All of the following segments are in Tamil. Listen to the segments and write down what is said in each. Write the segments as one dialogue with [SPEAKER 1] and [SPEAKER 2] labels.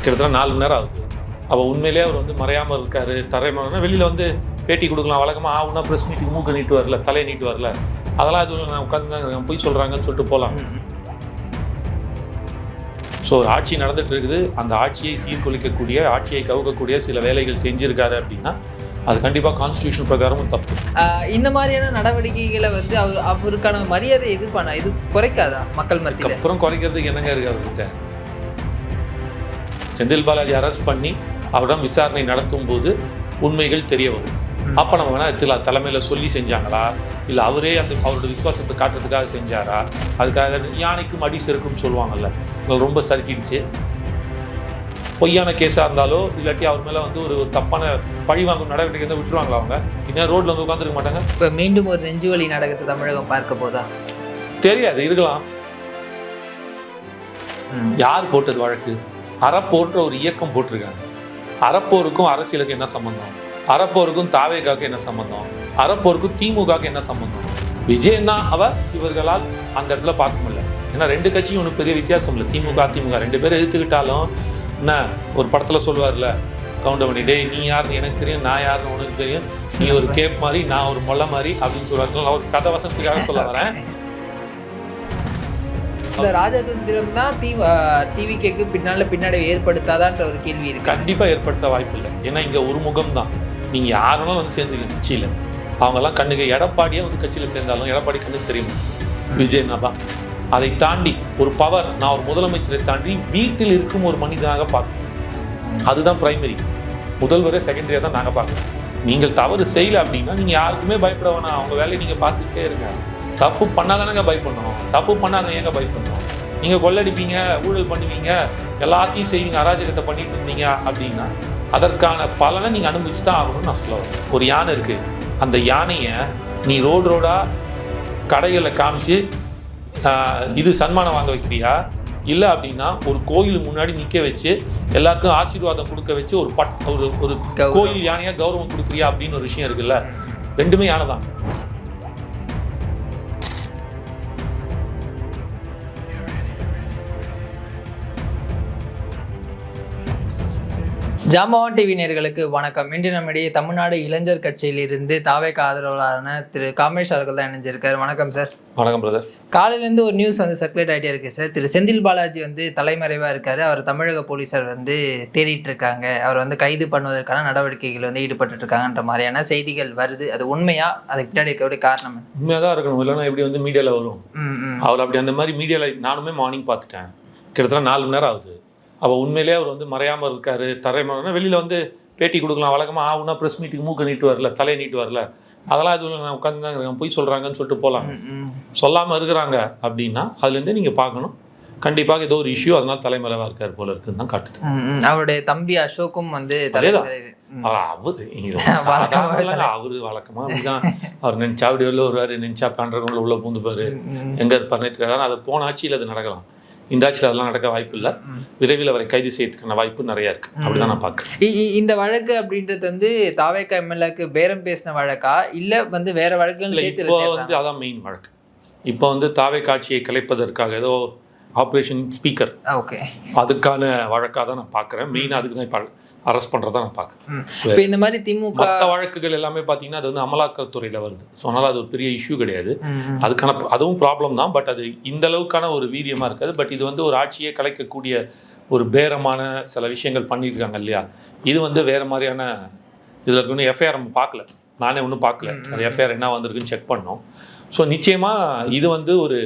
[SPEAKER 1] கிட்டத்தட்ட 4 மணி நேரம் ஆகுது. அவள் உண்மையிலேயே அவர் வந்து மறையாமல் இருக்காரு, தரைமறைனா வெளியில் வந்து பேட்டி கொடுக்கலாம், வழக்கமாக ஆகுனா ப்ரெஸ் மீட்டிங் மூக்க நீட்டு வரல, தலையை நீட்டு வரல, அதெல்லாம் எதுவும் நான் உட்காந்து தான் போய் சொல்கிறாங்கன்னு சொல்லிட்டு போகலாம். ஸோ ஆட்சி நடந்துட்டு இருக்குது, அந்த ஆட்சியை சீர்குலைக்கக்கூடிய, ஆட்சியை கவுக்கக்கூடிய சில வேலைகள் செஞ்சுருக்காரு அப்படின்னா அது கண்டிப்பாக கான்ஸ்டியூஷன் பிரகாரமும் தப்பு.
[SPEAKER 2] இந்த மாதிரியான நடவடிக்கைகளை வந்து அவருக்கான மரியாதை இது குறைக்காதா மக்கள் மத்தியில்?
[SPEAKER 1] அப்புறம் குறைக்கிறதுக்கு என்னங்க இருக்குது அவர்கிட்ட? செந்தில் பாலாஜி அரெஸ்ட் பண்ணி அவரிடம் விசாரணை நடத்தும் போது உண்மைகள் தெரிய வரும். அப்போ நம்ம வேணால் எடுத்துக்கலாம், தலைமையில் சொல்லி செஞ்சாங்களா, இல்லை அவரே அந்த அவரோட விசுவாசத்தை காட்டுறதுக்காக செஞ்சாரா, அதுக்காக யானைக்கும் அடி செருக்குன்னு சொல்லுவாங்கல்ல, ரொம்ப சறுக்கிடுச்சு. பொய்யான கேஸாக இருந்தாலோ இல்லாட்டி அவர் மேலே வந்து ஒரு தப்பான பழி வாங்கும் நடவடிக்கை வந்து விட்டுருவாங்களா? அவங்க இன்னும் ரோட்டில் வந்து உட்காந்துருக்க மாட்டாங்க.
[SPEAKER 2] இப்போ மீண்டும் ஒரு நெஞ்சுவலி நாடகத்தை தமிழகம் பார்க்க போதா?
[SPEAKER 1] தெரியாது, இருக்கலாம். யார் போட்டது வழக்கு? அறப்போர்ன்ற ஒரு இயக்கம் போட்டிருக்காங்க. அறப்போருக்கும் அரசியலுக்கு என்ன சம்பந்தம்? அறப்போருக்கும் தாவேகாவுக்கு என்ன சம்பந்தம்? அறப்போருக்கும் திமுகவுக்கு என்ன சம்பந்தம்? விஜயன்னா அவர் இவர்களால் அந்த இடத்துல பார்க்க முடியல. ஏன்னா 2 கட்சியும் ஒன்றும் பெரிய வித்தியாசம் இல்லை. திமுக 2 பேர் எதிர்த்துக்கிட்டாலும் என்ன ஒரு படத்தில் சொல்லுவார்ல கவுண்டமணி, டே நீ யாருன்னு எனக்கு தெரியும், நான் யாருன்னு உனக்கு தெரியும், நீ ஒரு கேப் மாதிரி நான் ஒரு மொல்லை மாதிரி அப்படின்னு சொல்லுவாங்க. நான் ஒரு கதை வசனத்துக்காக சொல்ல வரேன்.
[SPEAKER 2] இந்த ராஜதந்திரம் தான் டிவிக்கு பின்னாடி ஏற்படுத்தாதான்ற ஒரு கேள்வி இருக்கு.
[SPEAKER 1] கண்டிப்பாக ஏற்படுத்த வாய்ப்பு இல்லை. ஏன்னா இங்கே ஒரு முகம் தான். நீங்கள் யாருனாலும் வந்து சேர்ந்துக்க கட்சியில். அவங்கெல்லாம் கண்ணுக்கு எடப்பாடியே வந்து கட்சியில் சேர்ந்தாலும் எடப்பாடி கண்ணுக்கு தெரியும் விஜயனா தான். அதை தாண்டி ஒரு பவர், நான் ஒரு முதலமைச்சரை தாண்டி வீட்டில் இருக்கும் ஒரு மனிதனாக பார்க்கணும். அதுதான் பிரைமரி. முதல்வரே செகண்டரியாக தான் நாங்கள் பார்க்கணும். நீங்கள் தவறு செய்யலை அப்படின்னா நீங்கள் யாருக்குமே பயப்பட வேணாம், அவங்க வேலையை நீங்கள் பார்த்துக்கிட்டே இருங்க. தப்பு பண்ணாதானங்க பயப்படணும், தப்பு பண்ணாத ஏங்க பயப்படணும்? நீங்கள் கொள்ளடிப்பீங்க, ஊழல் பண்ணுவீங்க, எல்லாத்தையும் செய்வீங்க, அராஜகத்தை பண்ணிட்டு இருந்தீங்க அப்படின்னா அதற்கான பலனை நீங்கள் அனுபவிச்சு தான் ஆகணும்னு நான் சொல்ல வரேன். ஒரு யானை இருக்குது, அந்த யானையை நீ ரோடாக கடைகளில் காமிச்சு இது சன்மானம் வாங்க வைக்கிறியா, இல்லை அப்படின்னா ஒரு கோயில் முன்னாடி நிற்க வச்சு எல்லாருக்கும் ஆசீர்வாதம் கொடுக்க வச்சு ஒரு கோயில் யானையாக கௌரவம் கொடுக்குறியா அப்படின்னு ஒரு விஷயம் இருக்குல்ல. 2மே யானை தான்.
[SPEAKER 2] ஜாம்பவான் டிவி நேயர்களுக்கு வணக்கம். இன்று நம்மிடையே தமிழ்நாடு இளைஞர் கட்சியிலிருந்து தாவேக ஆதரவாளரான திரு காமேஷ் அவர்கள் தான் இணைஞ்சிருக்காரு. வணக்கம் சார்.
[SPEAKER 1] வணக்கம் பிரதர்.
[SPEAKER 2] காலையிலேருந்து ஒரு நியூஸ் வந்து சர்க்குலேட் ஆகிட்டே இருக்கு சார். திரு செந்தில் பாலாஜி வந்து தலைமறைவாக இருக்காரு, அவர் தமிழக போலீஸார் வந்து தேடிட்டு இருக்காங்க, அவர் வந்து கைது பண்ணுவதற்கான நடவடிக்கைகள் வந்து ஈடுபட்டு இருக்காங்கன்ற மாதிரியான செய்திகள் வருது. அது உண்மையா? அதுக்கு பின்னாடி இருக்கக்கூடிய காரணம்
[SPEAKER 1] உண்மையாக தான் இருக்கணும், இல்லைன்னா எப்படி வந்து மீடியாவில் வரும்? அவர் அப்படி அந்த மாதிரி மீடியாவில் நானுமே மார்னிங் பார்த்துட்டேன். கிட்டத்தட்ட 4 மணி நேரம் ஆகுது. அவள் உண்மையிலேயே அவர் வந்து மறையாமல் இருக்காரு, தரைமறைனா வெளியில் வந்து பேட்டி கொடுக்கலாம், வழக்கமாக ஆகுனா ப்ரெஸ் மீட்டிங் மூக்க நீட்டு வரல, தலையை நீட்டு வரல, அதெல்லாம் எதுவும் நான் உட்காந்து தான் இருக்கேன், போய் சொல்கிறாங்கன்னு சொல்லிட்டு போகலாம். சொல்லாமல் இருக்கிறாங்க அப்படின்னா அதுலேருந்து நீங்கள் பார்க்கணும், கண்டிப்பாக ஏதோ ஒரு இஷ்யூ, அதனால தலைமறைவாக இருக்கார் போல இருக்குன்னு தான் காட்டுது.
[SPEAKER 2] அவருடைய தம்பி அசோக்கும் வந்து
[SPEAKER 1] அவர் வழக்கமாக அப்படிதான். அவர் நினச்சா அப்படி உள்ள வருவார், நினச்சா பண்ணுறவங்கள உள்ள பூந்துப்பார், எங்கே இருப்பாருன்னு அதை போன ஆட்சியில் அது நடக்கலாம். இந்த ஆட்சியில் அதெல்லாம் நடக்க வாய்ப்பு இல்லை. விரைவில் அவரை கைது செய்யறதுக்கான வாய்ப்பு நிறைய இருக்கு. அப்படிதான் நான் பார்க்குறேன்.
[SPEAKER 2] இந்த வழக்கு அப்படின்றது வந்து தாவேகா எம்எல்ஏக்கு பேரம் பேசின வழக்கா இல்லை வந்து வேற வழக்குகள் சேர்த்து?
[SPEAKER 1] இப்போ வந்து அதான் மெயின் வழக்கு. இப்போ வந்து தாவேகா ஆட்சியை கலைப்பதற்காக ஏதோ ஆப்ரேஷன் ஸ்பீக்கர், ஓகே, அதுக்கான வழக்காக தான் நான் பார்க்குறேன். மெயினாக அதுக்கு தான் இப்போ அரெஸ்ட் பண்ணுறதா நான் பார்க்குறேன்.
[SPEAKER 2] இப்போ இந்த மாதிரி திமுக
[SPEAKER 1] மற்ற வழக்குகள் எல்லாமே பார்த்தீங்கன்னா அது வந்து அமலாக்கத்துறையில் வருது. ஸோ அதனால் அது ஒரு பெரிய இஷ்யூ கிடையாது. அதுக்கான அதுவும் ப்ராப்ளம் தான், பட் அது இந்த அளவுக்கான ஒரு வீரியமாக இருக்காது. பட் இது வந்து ஒரு ஆட்சியை கலைக்கக்கூடிய ஒரு பேரமான சில விஷயங்கள் பண்ணியிருக்காங்க இல்லையா. இது வந்து வேறு மாதிரியான இதில் இருக்குன்னு எஃப்ஐஆர் நம்ம பார்க்கல, நானே ஒன்றும் பார்க்கல. அது எஃப்ஐஆர் என்ன வந்திருக்குன்னு செக் பண்ணோம். ஸோ நிச்சயமாக இது வந்து ஒரு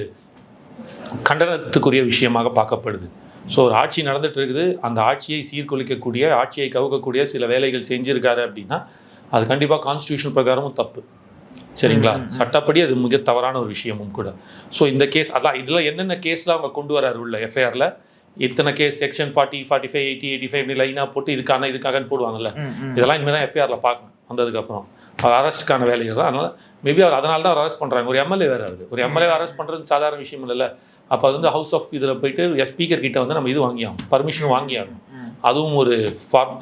[SPEAKER 1] கண்டனத்துக்குரிய விஷயமாக பார்க்கப்படுது. ஸோ ஒரு ஆட்சி நடந்துட்டு இருக்குது, அந்த ஆட்சியை சீர்குலைக்கக்கூடிய, ஆட்சியை கவுக்கக்கூடிய சில வேலைகள் செஞ்சுருக்காரு அப்படின்னா அது கண்டிப்பாக கான்ஸ்டியூஷன் பிரகாரமும் தப்பு. சரிங்களா? சட்டப்படி அது மிக தவறான ஒரு விஷயமும் கூட. ஸோ இந்த கேஸ் அதான் இதில் என்னென்ன கேஸில் அவங்க கொண்டு வராரு உள்ள எஃப்ஐஆரில் இத்தனை கேஸ், செக்ஷன் 40, 45, 80, 85 இப்படி லைனாக போட்டு இதுக்காகன்னு போடுவாங்கல்ல, இதெல்லாம் இனிமேல் தான் எஃப்ஐஆரில் பார்க்கணும். வந்ததுக்கப்புறம் அவர் அரெஸ்ட்டுக்கான வேலைகள் தான். அதனால் மேபி அவர் அதனால தான் அரெஸ்ட் பண்ணுறாங்க. ஒரு எம்எல்ஏ வேறு ஆகுது, ஒரு எம்எல்ஏ அரெஸ்ட் பண்ணுறது சாதாரண விஷயம் இல்லைல்ல. அப்போ அது வந்து ஹவுஸ் ஆஃப் இதில் போயிட்டு ஸ்பீக்கர் கிட்ட வந்து நம்ம இது வாங்கியாகும், பர்மிஷன் வாங்கியாகும். அதுவும் ஒரு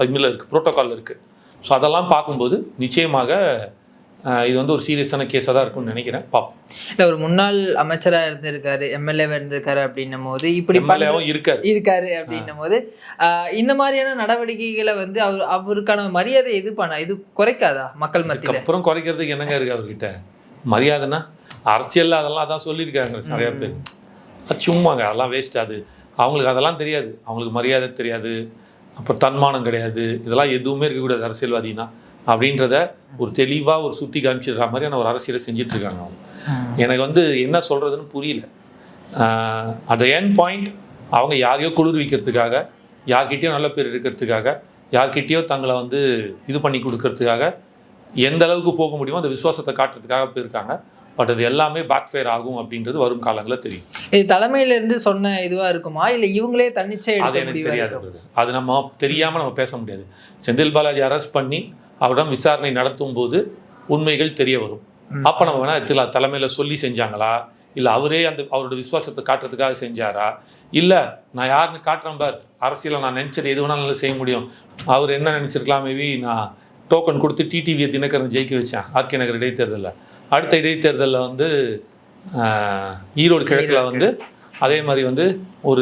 [SPEAKER 1] இதில் இருக்குது, ப்ரோட்டோக்கால் இருக்குது. ஸோ அதெல்லாம் பார்க்கும்போது நிச்சயமாக இது வந்து ஒரு சீரியஸான கேஸாக தான் இருக்கும்னு நினைக்கிறேன். பார்ப்போம்.
[SPEAKER 2] இல்லை, ஒரு முன்னாள் அமைச்சராக இருந்திருக்காரு, எம்எல்ஏவாக இருந்திருக்காரு அப்படின்னும் போது இப்படி இருக்காரு அப்படின்னும் போது இந்த மாதிரியான நடவடிக்கைகளை வந்து அவருக்கான மரியாதை இது குறைக்காதா மக்கள் மத்தியில்?
[SPEAKER 1] அப்புறம் குறைக்கிறதுக்கு என்னங்க இருக்குது அவர்கிட்ட? மரியாதைன்னா அரசியலில் அதெல்லாம் அதான் சொல்லியிருக்காங்க நிறையா பேர். அது சும்மாங்க, அதெல்லாம் வேஸ்ட். அது அவங்களுக்கு அதெல்லாம் தெரியாது. அவங்களுக்கு மரியாதை தெரியாது, அப்புறம் தன்மானம் கிடையாது, இதெல்லாம் எதுவுமே இருக்கக்கூடாது அரசியல்வாதினா அப்படின்றத ஒரு தெளிவாக ஒரு சுற்றி காமிச்சிடுற மாதிரியான ஒரு அரசியலை செஞ்சிட்ருக்காங்க அவங்க. எனக்கு வந்து என்ன சொல்கிறதுன்னு புரியல. அந்த எண்ட் பாயிண்ட் அவங்க யாரையோ குளிர்விக்கிறதுக்காக, யார்கிட்டயோ நல்ல பேர் இருக்கிறதுக்காக, யார்கிட்டயோ தங்களை வந்து இது பண்ணி கொடுக்கறதுக்காக எந்த அளவுக்கு போக முடியுமோ அந்த விசுவாசத்தை காட்டுறதுக்காக போயிருக்காங்க. பட் அது எல்லாமே பேக் ஃபயர் ஆகும் அப்படின்றது வரும் காலங்களில் தெரியும்.
[SPEAKER 2] இது தலைமையிலேருந்து சொன்ன இதுவாக இருக்குமா, இல்லை இவங்களே தன்னிச்சையாக? அது எனக்கு தெரியாது.
[SPEAKER 1] அது நம்ம தெரியாமல் நம்ம பேச முடியாது. செந்தில் பாலாஜி அரெஸ்ட் பண்ணி அவரிடம் விசாரணை நடத்தும் போது உண்மைகள் தெரிய வரும். அப்போ நம்ம வேணால் தலைமையில் சொல்லி செஞ்சாங்களா, இல்லை அவரே அவரோட விசுவாசத்தை காட்டுறதுக்காக செஞ்சாரா, இல்லை நான் யாருன்னு காட்டுறேன் பார், அரசியலை நான் நினச்சது எது வேணாலும் செய்ய முடியும், அவர் என்ன நினச்சிருக்கலாம், மேபி நான் டோக்கன் கொடுத்து டிடிவியை தினகரன் ஜெயிக்க வச்சேன் ஆர்கே நகர் இடைத்தேர்தலில். அடுத்த இடைத்தேர்தலில் வந்து ஈரோடு கிழக்கில் வந்து அதே மாதிரி வந்து ஒரு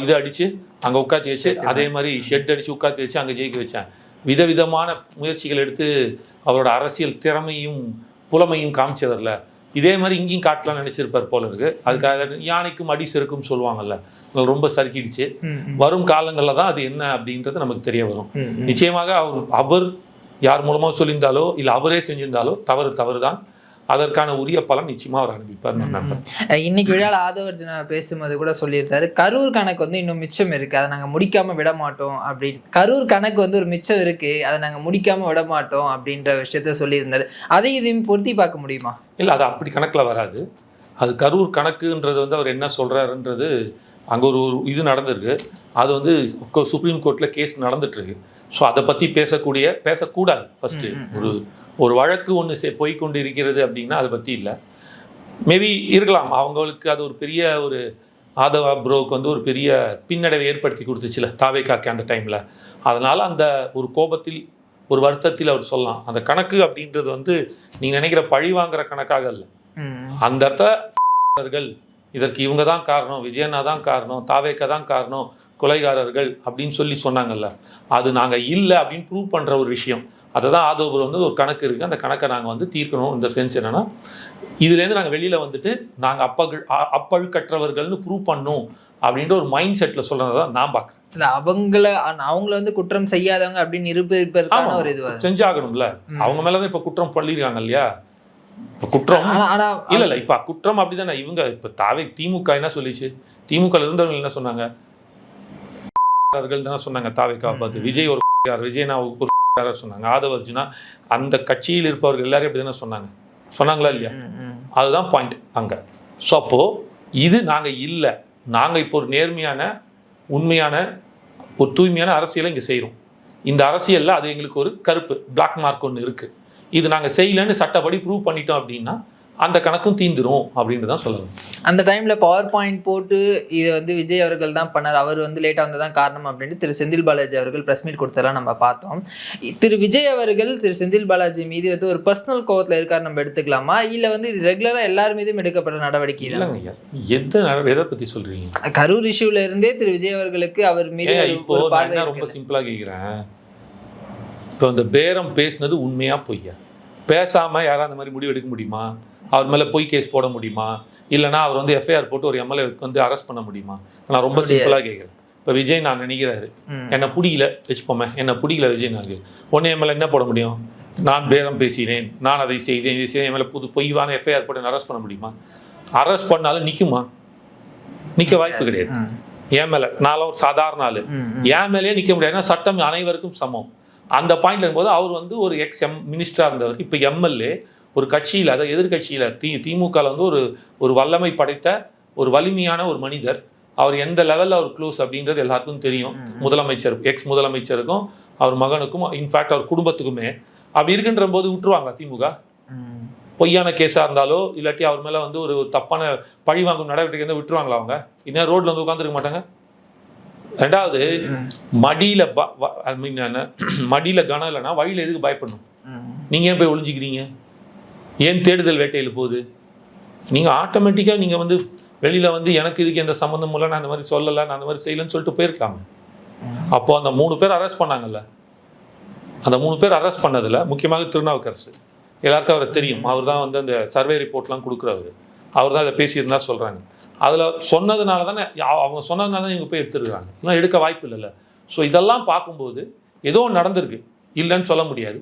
[SPEAKER 1] இதை அடித்து அங்கே உட்காத்தி வச்சு, அதே மாதிரி ஷெட் அடித்து உட்காத்தி வச்சு அங்கே ஜெயிக்க வச்சேன். விதவிதமான முயற்சிகள் எடுத்து அவரோட அரசியல் திறமையும் புலமையும் காமிச்சவரில் இதே மாதிரி இங்கேயும் காட்டலாம்னு நினச்சிருப்பார் போல இருக்கு. அதுக்காக யானைக்கும் அடி செருக்கும் சொல்லுவாங்கல்ல, ரொம்ப சறுக்கிடுச்சு. வரும் காலங்களில் தான் அது என்ன அப்படின்றது நமக்கு தெரிய வரும். நிச்சயமாக அவர் யார் மூலமாக சொல்லியிருந்தாலோ இல்லை அவரே செஞ்சிருந்தாலோ தவறு தான். அதற்கான உரிய பலன் நிச்சயமாக அவர் அனுப்பிப்பார் நான் நம்புறேன்.
[SPEAKER 2] இன்னைக்கு விழாவில் ஆதவர்ஜுனா பேசும்போது கூட சொல்லியிருந்தாரு, கரூர் கணக்கு வந்து இன்னும் மிச்சம் இருக்குது, அதை நாங்கள் முடிக்காமல் விட மாட்டோம் அப்படின்னு. கரூர் கணக்கு வந்து ஒரு மிச்சம் இருக்குது, அதை நாங்கள் முடிக்காமல் விட மாட்டோம் அப்படின்ற விஷயத்த சொல்லியிருந்தாரு. அதை இதையும் பொருத்தி பார்க்க முடியுமா?
[SPEAKER 1] இல்லை, அது அப்படி கணக்கில் வராது. அது கரூர் கணக்குன்றது வந்து அவர் என்ன சொல்கிறாருன்றது அங்கே ஒரு இது நடந்திருக்கு. அது வந்து அஃப்கோர்ஸ் சுப்ரீம் கோர்ட்டில் கேஸ் நடந்துட்டுருக்கு. ஸோ அதை பற்றி பேசக்கூடாது. ஃபஸ்ட்டு ஒரு வழக்கு ஒன்று போய்கொண்டு இருக்கிறது அப்படின்னா அதை பற்றி இல்லை. மேபி இருக்கலாம், அவங்களுக்கு அது ஒரு பெரிய ஒரு ஆதவா ப்ரோவுக்கு வந்து ஒரு பெரிய பின்னடைவை ஏற்படுத்தி கொடுத்துச்சுல தாவேக்காக்கு அந்த டைமில். அதனால் அந்த ஒரு கோபத்தில் ஒரு வருத்தத்தில் அவர் சொல்லலாம். அந்த கணக்கு அப்படின்றது வந்து நீங்கள் நினைக்கிற பழி வாங்குற கணக்காக இல்லை. அந்த இடத்துல இதற்கு இவங்க தான் காரணம், விஜயண்ணா தான் காரணம், தாவேக்கா தான் காரணம், கொலைகாரர்கள் அப்படின்னு சொன்னாங்கல்ல, அது நாங்கள் இல்லை அப்படின்னு ப்ரூவ் பண்ணுற ஒரு விஷயம். அதை தான் ஆதவபுரம் வந்து ஒரு கணக்கு இருக்குது, அந்த கணக்கை நாங்கள் வந்து தீர்க்கணும். இந்த சென்ஸ் என்னென்னா, இதுலேருந்து நாங்கள் வெளியில் வந்துட்டு நாங்கள் அப்பழுக்கற்றவர்கள்னு ப்ரூவ் பண்ணணும் அப்படின்ற ஒரு மைண்ட் செட்டில் சொல்கிறத தான் நான் பார்க்குறேன்.
[SPEAKER 2] இல்லை, அவங்கள வந்து குற்றம் செய்யாதவங்க அப்படின்னு நிரூபிப்பதற்கான ஒரு இது
[SPEAKER 1] செஞ்சாகணும்ல. அவங்க மேலே தான் இப்போ குற்றம் பண்ணியிருக்காங்க இல்லையா. இப்போ குற்றம் இல்லை இப்போ குற்றம் அப்படி தானே. இவங்க இப்போ திமுக என்ன சொல்லிச்சு, திமுகவில் இருந்தவங்க என்ன சொன்னாங்க, தானே சொன்னாங்க தாவேக்காவை பார்த்து. விஜய் ஒரு விஜய்னா ஒரு சொன்னாங்க, ஆதவர்ஜுனா அந்த கட்சியில் இருப்பவர்கள் எல்லாரும் எப்படி தானே சொன்னாங்களா இல்லையா. அதுதான் பாயிண்ட் அங்கே. ஸோ அப்போது இது நாங்கள் இல்லை, நாங்கள் இப்போ ஒரு நேர்மையான உண்மையான ஒரு தூய்மையான அரசியலை இங்கே செய்கிறோம். இந்த அரசியலில் அது எங்களுக்கு ஒரு கருப்பு பிளாக் மார்க் ஒன்று இருக்குது. இது நாங்கள் செய்யலைன்னு சட்டப்படி ப்ரூவ் பண்ணிட்டோம் அப்படின்னா அந்த கணக்கும் தீந்துரும் அப்படின்னு தான் சொல்லுவாங்க.
[SPEAKER 2] அந்த டைமில் பவர் பாயிண்ட் போட்டு இதை வந்து விஜய் அவர்கள் தான் பண்ணார், அவர் வந்து லேட்டாக வந்ததான் காரணம் அப்படின்னு திரு செந்தில் பாலாஜி அவர்கள் ப்ரெஸ் மீட் கொடுத்ததெல்லாம் நம்ம பார்த்தோம். திரு விஜய் அவர்கள் திரு செந்தில் பாலாஜி மீது வந்து ஒரு பர்சனல் கோவத்தில் இருக்கார் நம்ம எடுத்துக்கலாமா, இல்லை வந்து இது ரெகுலராக எல்லார் மீதும் எடுக்கப்பட்ட நடவடிக்கை?
[SPEAKER 1] இல்லைங்க, எதை பற்றி சொல்கிறீங்க?
[SPEAKER 2] கரூர் இஷ்யூல இருந்தே திரு விஜய் அவர்களுக்கு அவர் மீது
[SPEAKER 1] ரொம்ப சிம்பிளாக கேட்குறேன். இப்போ இந்த பேரம் பேசினது உண்மையாக பொய்யா? பேசாமல் யாராவது அந்த மாதிரி முடிவு எடுக்க முடியுமா? அவர் மேலே பொய் கேஸ் போட முடியுமா? இல்லைனா அவர் வந்து எஃப்ஐஆர் போட்டு ஒரு எம்எல்ஏ வந்து அரெஸ்ட் பண்ண முடியுமா? நான் ரொம்ப சிம்பிளாக கேட்குறேன். இப்போ விஜய் நான் நினைக்கிறாரு, என்னை பிடிக்கல வச்சுப்போமே, என்னை பிடிக்கல விஜய்னாக்கு ஒன்று எம்எல்ஏ என்ன போட முடியும்? நான் பேரம் பேசினேன், நான் அதை செய்தேன், இதை செய்தேன், எம்எல்ஏ பொய்வான எஃப்ஐஆர் போட்டு அரெஸ்ட் பண்ண முடியுமா? அரெஸ்ட் பண்ணாலும் நிற்குமா? நிற்க வாய்ப்பு கிடையாது. என் மேலே நான் ஒரு சாதாரண ஆள், என் மேலேயே நிற்க முடியாது. ஏன்னா சட்டம் அனைவருக்கும் சமம். அந்த பாயிண்ட்ல இருக்கும்போது அவர் வந்து ஒரு மினிஸ்டராக இருந்தவர், இப்போ எம்எல்ஏ ஒரு கட்சியில், அதாவது எதிர்கட்சியில் திமுகவில் வந்து ஒரு வல்லமை படைத்த ஒரு வலிமையான ஒரு மனிதர். அவர் எந்த லெவலில் அவர் க்ளோஸ் அப்படின்றது எல்லாருக்கும் தெரியும். முதலமைச்சர் முதலமைச்சருக்கும் அவர் மகனுக்கும், இன்ஃபேக்ட் அவர் குடும்பத்துக்குமே. அப்படி இருக்கின்ற போது விட்டுருவாங்க திமுக? பொய்யான கேஸாக இருந்தாலோ இல்லாட்டி அவர் மேலே வந்து ஒரு தப்பான பழி வாங்கும் நடவடிக்கை இருந்தால் விட்டுருவாங்களா? அவங்க இன்னும் ரோட்டில் வந்து உட்காந்துருக்க மாட்டாங்க. ரெண்டாவது, மடியில் கனம் இல்லைன்னா வழியில் எதுக்கு பயப்படணும்? நீங்கள் ஏன் போய் ஒளிஞ்சிக்கிறீங்க? ஏன் தேடுதல் வேட்டையில் போகுது? நீங்கள் ஆட்டோமேட்டிக்காக நீங்கள் வந்து வெளியில் வந்து எனக்கு இதுக்கு எந்த சம்மந்தமும் இல்லை, நான் அந்த மாதிரி சொல்லலை, நான் அந்த மாதிரி செய்யலைன்னு சொல்லிட்டு போயிருக்காங்க. அப்போது அந்த 3 பேர் அரெஸ்ட் பண்ணாங்கல்ல, அந்த 3 பேர் அரெஸ்ட் பண்ணதில் முக்கியமாக திருநாவுக்கரசு, எல்லாருக்கும் அவரை தெரியும். அவர் தான் வந்து அந்த சர்வே ரிப்போர்ட்லாம் கொடுக்குறவர். அவர் தான் அதை பேசியிருந்தா சொல்கிறாங்க. அதில் சொன்னதுனால தானே, அவங்க சொன்னதுனால தான் இவங்க போய் எடுத்துருக்காங்க, இன்னும் எடுக்க வாய்ப்பு இல்லைல்ல. ஸோ இதெல்லாம் பார்க்கும்போது ஏதோ நடந்திருக்கு, இல்லைன்னு சொல்ல முடியாது.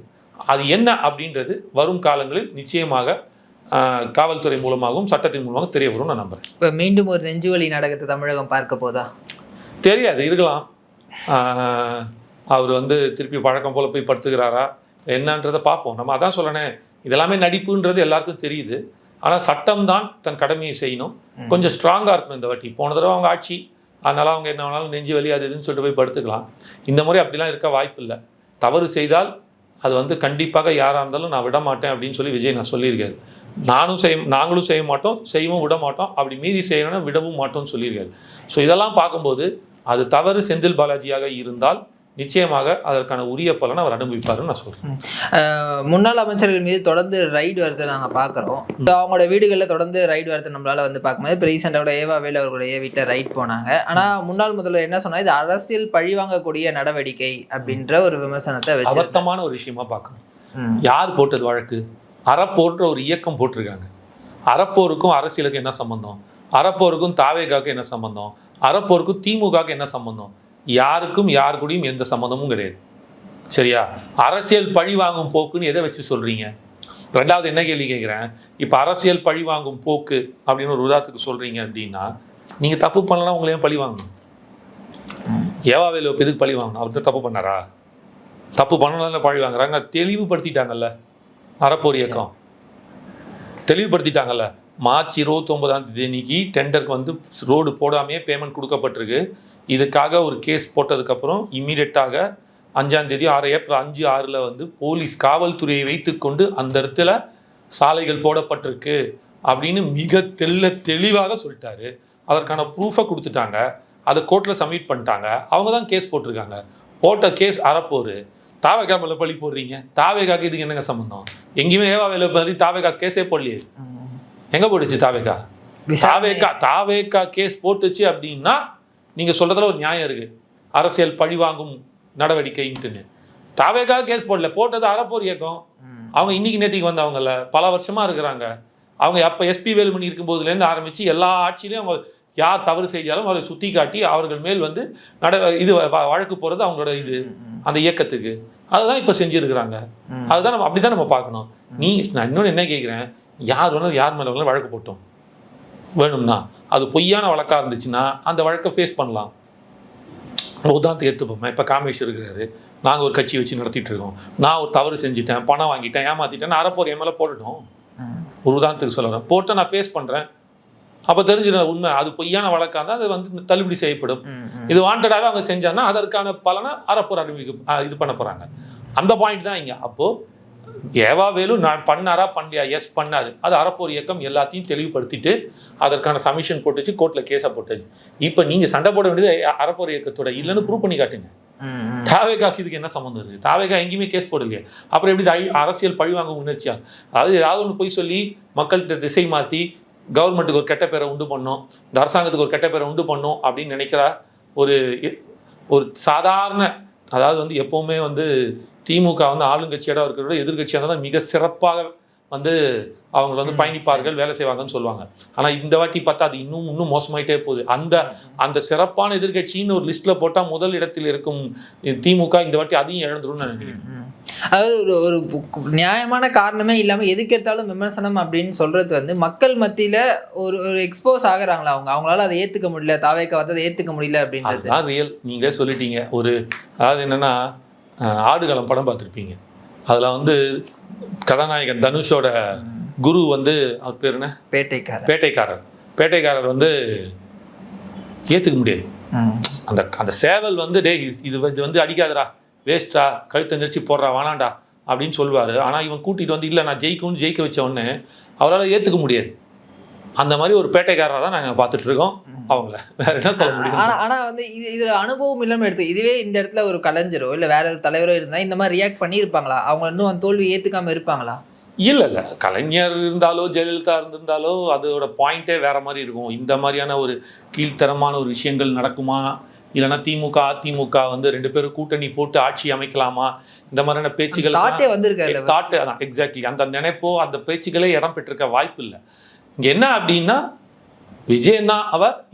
[SPEAKER 1] அது என்ன அப்படின்றது வரும் காலங்களில் நிச்சயமாக காவல்துறை மூலமாகவும் சட்டத்தின் மூலமாகவும் தெரிய வரும்னு நான் நம்புகிறேன்.
[SPEAKER 2] இப்போ மீண்டும் ஒரு நெஞ்சுவலி நாடகத்தை தமிழகம் பார்க்க போதா?
[SPEAKER 1] தெரியாது, இருக்கலாம். அவர் வந்து திருப்பி பழக்கம் போல் போய் படுத்துக்கிறாரா என்னன்றதை பார்ப்போம். நம்ம அதான் சொல்லணேன், இதெல்லாமே நடிப்புன்றது எல்லாருக்கும் தெரியுது. ஆனால் சட்டம் தான் தன் கடமையை செய்யணும். கொஞ்சம் ஸ்ட்ராங்காக இருக்கணும் இந்த வாட்டி. போன தடவை அவங்க ஆட்சி, அதனால் அவங்க என்ன வேணாலும் நெஞ்சு வலி அது இதுன்னு சொல்லிட்டு போய் படுத்துக்கலாம். இந்த முறை அப்படிலாம் இருக்க வாய்ப்பு இல்லை. தவறு செய்தால் அது வந்து கண்டிப்பாக யாராக இருந்தாலும் நான் விட மாட்டேன் அப்படின்னு சொல்லி விஜய் நான் சொல்லியிருக்காரு. நாங்களும் செய்ய மாட்டோம், செய்யவும் விட மாட்டோம், அப்படி மீறி செய்யணும்னா விடவும் மாட்டோம்னு சொல்லியிருக்காரு. ஸோ இதெல்லாம் பார்க்கும்போது அது தவறு செந்தில் பாலாஜியாக இருந்தால் நிச்சயமாக அதற்கான உரிய பலனை அவர் அனுபவிப்பாருன்னு நான் சொல்கிறேன்.
[SPEAKER 2] முன்னாள் அமைச்சர்கள் மீது தொடர்ந்து ரைடு வரதை நாங்கள் பார்க்குறோம். அவங்களோட வீடுகளில் தொடர்ந்து ரைடு வரதை நம்மளால் வந்து பார்க்கும்போது இப்போ ரீசெண்டாக ஏவா வேலு அவர்களுடைய வீட்டில் ரைட் போனாங்க. ஆனால் முன்னாள் முதல்வர் என்ன சொன்னால், இது அரசியல் பழிவாங்கக்கூடிய நடவடிக்கை அப்படின்ற ஒரு விமர்சனத்தை வச்சு
[SPEAKER 1] அபத்தமான ஒரு விஷயமா பார்க்கணும். யார் போட்டது வழக்கு? அறப்போர்ன்ற ஒரு இயக்கம் போட்டிருக்காங்க. அறப்போருக்கும் அரசியலுக்கு என்ன சம்பந்தம்? அறப்போருக்கும் தாவேகாவுக்கு என்ன சம்பந்தம்? அறப்போருக்கும் திமுகவுக்கு என்ன சம்பந்தம்? யாருக்கும் யார் கூடயும் எந்த சம்மந்தமும் கிடையாது. சரியா? அரசியல் பழி வாங்கும் போக்குன்னு எதை வச்சு சொல்கிறீங்க? ரெண்டாவது என்ன கேள்வி கேட்குறேன், இப்போ அரசியல் பழி வாங்கும் போக்கு அப்படின்னு ஒரு உதாரணத்துக்கு சொல்கிறீங்க அப்படின்னா, நீங்கள் தப்பு பண்ணலாம், உங்களை ஏன் பழி வாங்கணும்? ஏவா வேலு எதுக்கு பழி வாங்கணும்? அவர் தப்பு பண்ணாரா? தப்பு பண்ணலாம் பழி வாங்குறாங்க. தெளிவுபடுத்திட்டாங்கல்ல அறப்போர் இயக்கம், தெளிவுபடுத்திட்டாங்கல்ல. மார்ச் 29ஆம் தேதி அன்னைக்கு டெண்டருக்கு வந்து ரோடு போடாமையே பேமெண்ட் கொடுக்கப்பட்டிருக்கு. இதுக்காக ஒரு கேஸ் போட்டதுக்கப்புறம் இம்மீடியட்டாக 5ஆம் தேதி ஏப்ரல் 5-6 வந்து போலீஸ் காவல்துறையை வைத்து கொண்டு அந்த இடத்துல சாலைகள் போடப்பட்டிருக்கு அப்படின்னு மிக தெளிவாக சொல்லிட்டாரு. அதற்கான ப்ரூஃபை கொடுத்துட்டாங்க, அதை கோர்ட்டில் சப்மிட் பண்ணிட்டாங்க. அவங்க தான் கேஸ் போட்டிருக்காங்க. போட்ட கேஸ் அறப்போர். தாவேகா மேலே பழி போடுறீங்க. தாவேகாக்கு இதுக்கு என்னங்க சம்பந்தம்? எங்கேயுமே ஏவா வேலை பற்றி தாவேகா கேஸே போடலையே. எங்கே போட்டுச்சு தாவேகா? தாவேகா கேஸ் போட்டுச்சு அப்படின்னா நீங்கள் சொல்கிறதுல ஒரு நியாயம் இருக்குது, அரசியல் பழி வாங்கும் நடவடிக்கைன்ட்டுன்னு. தாவேகா கேஸ் போடல, போட்டது அறப்போர் இயக்கம். அவங்க இன்னைக்கு நேற்றுக்கு வந்தவங்கல்ல, பல வருஷமாக இருக்கிறாங்க. அவங்க எப்போ எஸ்பி வேலுமணி இருக்கும்போதுலேருந்து ஆரம்பித்து எல்லா ஆட்சியிலையும் அவங்க யார் தவறு செய்தாலும் அவரை சுற்றி காட்டி அவர்கள் மேல் வந்து வழக்கு போகிறது அவங்களோட அந்த இயக்கத்துக்கு. அதுதான் இப்போ செஞ்சுருக்கிறாங்க. அதுதான் நம்ம அப்படி தான் நம்ம பார்க்கணும். நான் இன்னொன்று என்ன கேட்குறேன், யார் வேணாலும் யார் மேலே வேணாலும் வழக்கு போட்டோம் வேணும்னா, அது பொய்யான வழக்காக இருந்துச்சுன்னா அந்த வழக்கை ஃபேஸ் பண்ணலாம். உதாரணத்துக்கு எடுத்துப்போமே, இப்போ காமேஷ் இருக்கிறாரு, நாங்கள் ஒரு கட்சி வச்சு நடத்திட்டு இருக்கோம். நான் ஒரு தவறு செஞ்சுட்டேன், பணம் வாங்கிட்டேன், ஏமாற்றிட்டேன், நான் அறப்போர் என் மேலே போட்டுட்டோம். ஒரு உதாரணத்துக்கு சொல்கிறேன், போட்டு நான் ஃபேஸ் பண்ணுறேன். அப்போ தெரிஞ்சிட உண்மை, அது பொய்யான வழக்காக இருந்தால் அது வந்து தள்ளுபடி செய்யப்படும். இது வாண்டடாகவே அவங்க செஞ்சாங்கன்னா அதற்கான பலனை அறப்போர் இது பண்ண போகிறாங்க. அந்த பாயிண்ட் தான் இங்கே. அப்போது ஏவா வேலு நான் பண்ணாரா பண்ணலையா? எஸ் பண்ணாரு. அது அறப்போர் இயக்கம் எல்லாத்தையும் தெளிவுபடுத்திட்டு அதற்கான சமிஷன் போட்டுச்சு, கோர்ட்டில் கேஸாக போட்டுச்சு. இப்போ நீங்கள் சண்டை போட வேண்டியது அறப்போர் இயக்கத்தோட இல்லைன்னு ப்ரூவ் பண்ணி காட்டுங்க. தாவேகாக்கு இதுக்கு என்ன சம்மந்தம் இருக்குது? தாவேகா எங்கேயுமே கேஸ் போடலையே. அப்புறம் எப்படி அரசியல் பழிவாங்க உணர்ச்சியா? அதாவது ஏதாவது ஒன்று போய் சொல்லி மக்கள்கிட்ட திசை மாற்றி கவர்மெண்ட்டுக்கு ஒரு கெட்ட பேரை உண்டு பண்ணோம், இந்த அரசாங்கத்துக்கு ஒரு கெட்ட பேரை உண்டு பண்ணோம் அப்படின்னு நினைக்கிற ஒரு சாதாரண, அதாவது வந்து எப்போவுமே வந்து திமுக வந்து ஆளுங்கட்சியாக இருக்கிறத எதிர்கட்சியாக இருந்தால் மிக சிறப்பாக வந்து அவங்க வந்து பயணிப்பார்கள், வேலை செய்வாங்கன்னு சொல்லுவாங்க. ஆனால் இந்த வாட்டி பார்த்தா அது இன்னும் மோசமாயிட்டே போகுது. அந்த சிறப்பான எதிர்கட்சின்னு ஒரு லிஸ்ட்டில் போட்டால் முதல் இடத்தில் இருக்கும் திமுக இந்த வாட்டி அதையும் இழந்துரும்னு நான் நினைக்கிறேன்.
[SPEAKER 2] அதாவது ஒரு நியாயமான காரணமே இல்லாமல் எதுக்கு எடுத்தாலும் விமர்சனம் அப்படின்னு சொல்கிறது வந்து மக்கள் மத்தியில் ஒரு எக்ஸ்போஸ் ஆகுறாங்களா? அவங்களால அதை ஏற்றுக்க முடியல, தாவேக்கா வந்து அதை ஏற்றுக்க முடியல அப்படின்றது
[SPEAKER 1] தான் ரியல். நீங்களே சொல்லிட்டீங்க. அதாவது என்னென்னா, ஆடுகளம் படம் பார்த்துருப்பீங்க. அதில் வந்து கதாநாயகன் தனுஷோட குரு வந்து அவர் பேர் என்ன? பேட்டைக்காரர் வந்து ஏற்றுக்க முடியாது. அந்த சேவல் வந்து இது வந்து அடிக்காதரா, வேஸ்ட்டா, கழுத்தை நெரிச்சு போடுறா, வேணாண்டா அப்படின்னு சொல்லுவார். ஆனால் இவன் கூட்டிகிட்டு வந்து இல்லை நான் ஜெயிக்க வச்ச உடனே அவரால் ஏற்றுக்க முடியாது. அந்த மாதிரி ஒரு பேட்டைக்காரராக தான் நாங்கள் பார்த்துட்ருக்கோம் அவங்கள. வேறு என்ன சொல்ல முடியும்?
[SPEAKER 2] ஆனால் வந்து இதில் அனுபவம் இல்லாமல் எடுத்து இதுவே இந்த இடத்துல ஒரு கலைஞரோ இல்லை வேற ஒரு தலைவரோ இருந்தால் இந்த மாதிரி ரியாக்ட் பண்ணியிருப்பாங்களா? அவங்க இன்னும் அந்த தோல்வி ஏற்றுக்காமல் இருப்பாங்களா?
[SPEAKER 1] இல்லை கலைஞர் இருந்தாலோ ஜெயலலிதா இருந்திருந்தாலோ அதோட பாயிண்டே வேற மாதிரி இருக்கும். இந்த மாதிரியான ஒரு கீழ்த்தரமான ஒரு விஷயங்கள் நடக்குமா, இல்லைன்னா திமுக அதிமுக வந்து 2 பேரும் கூட்டணி போட்டு ஆட்சி அமைக்கலாமா, இந்த மாதிரியான பேச்சுகள் தாட்டு அதான் எக்ஸாக்ட்லி அந்த நினைப்போ அந்த பேச்சுகளே இடம் பெற்றிருக்க வாய்ப்பு இல்லை. இங்கே என்ன அப்படின்னா விஜயன்னா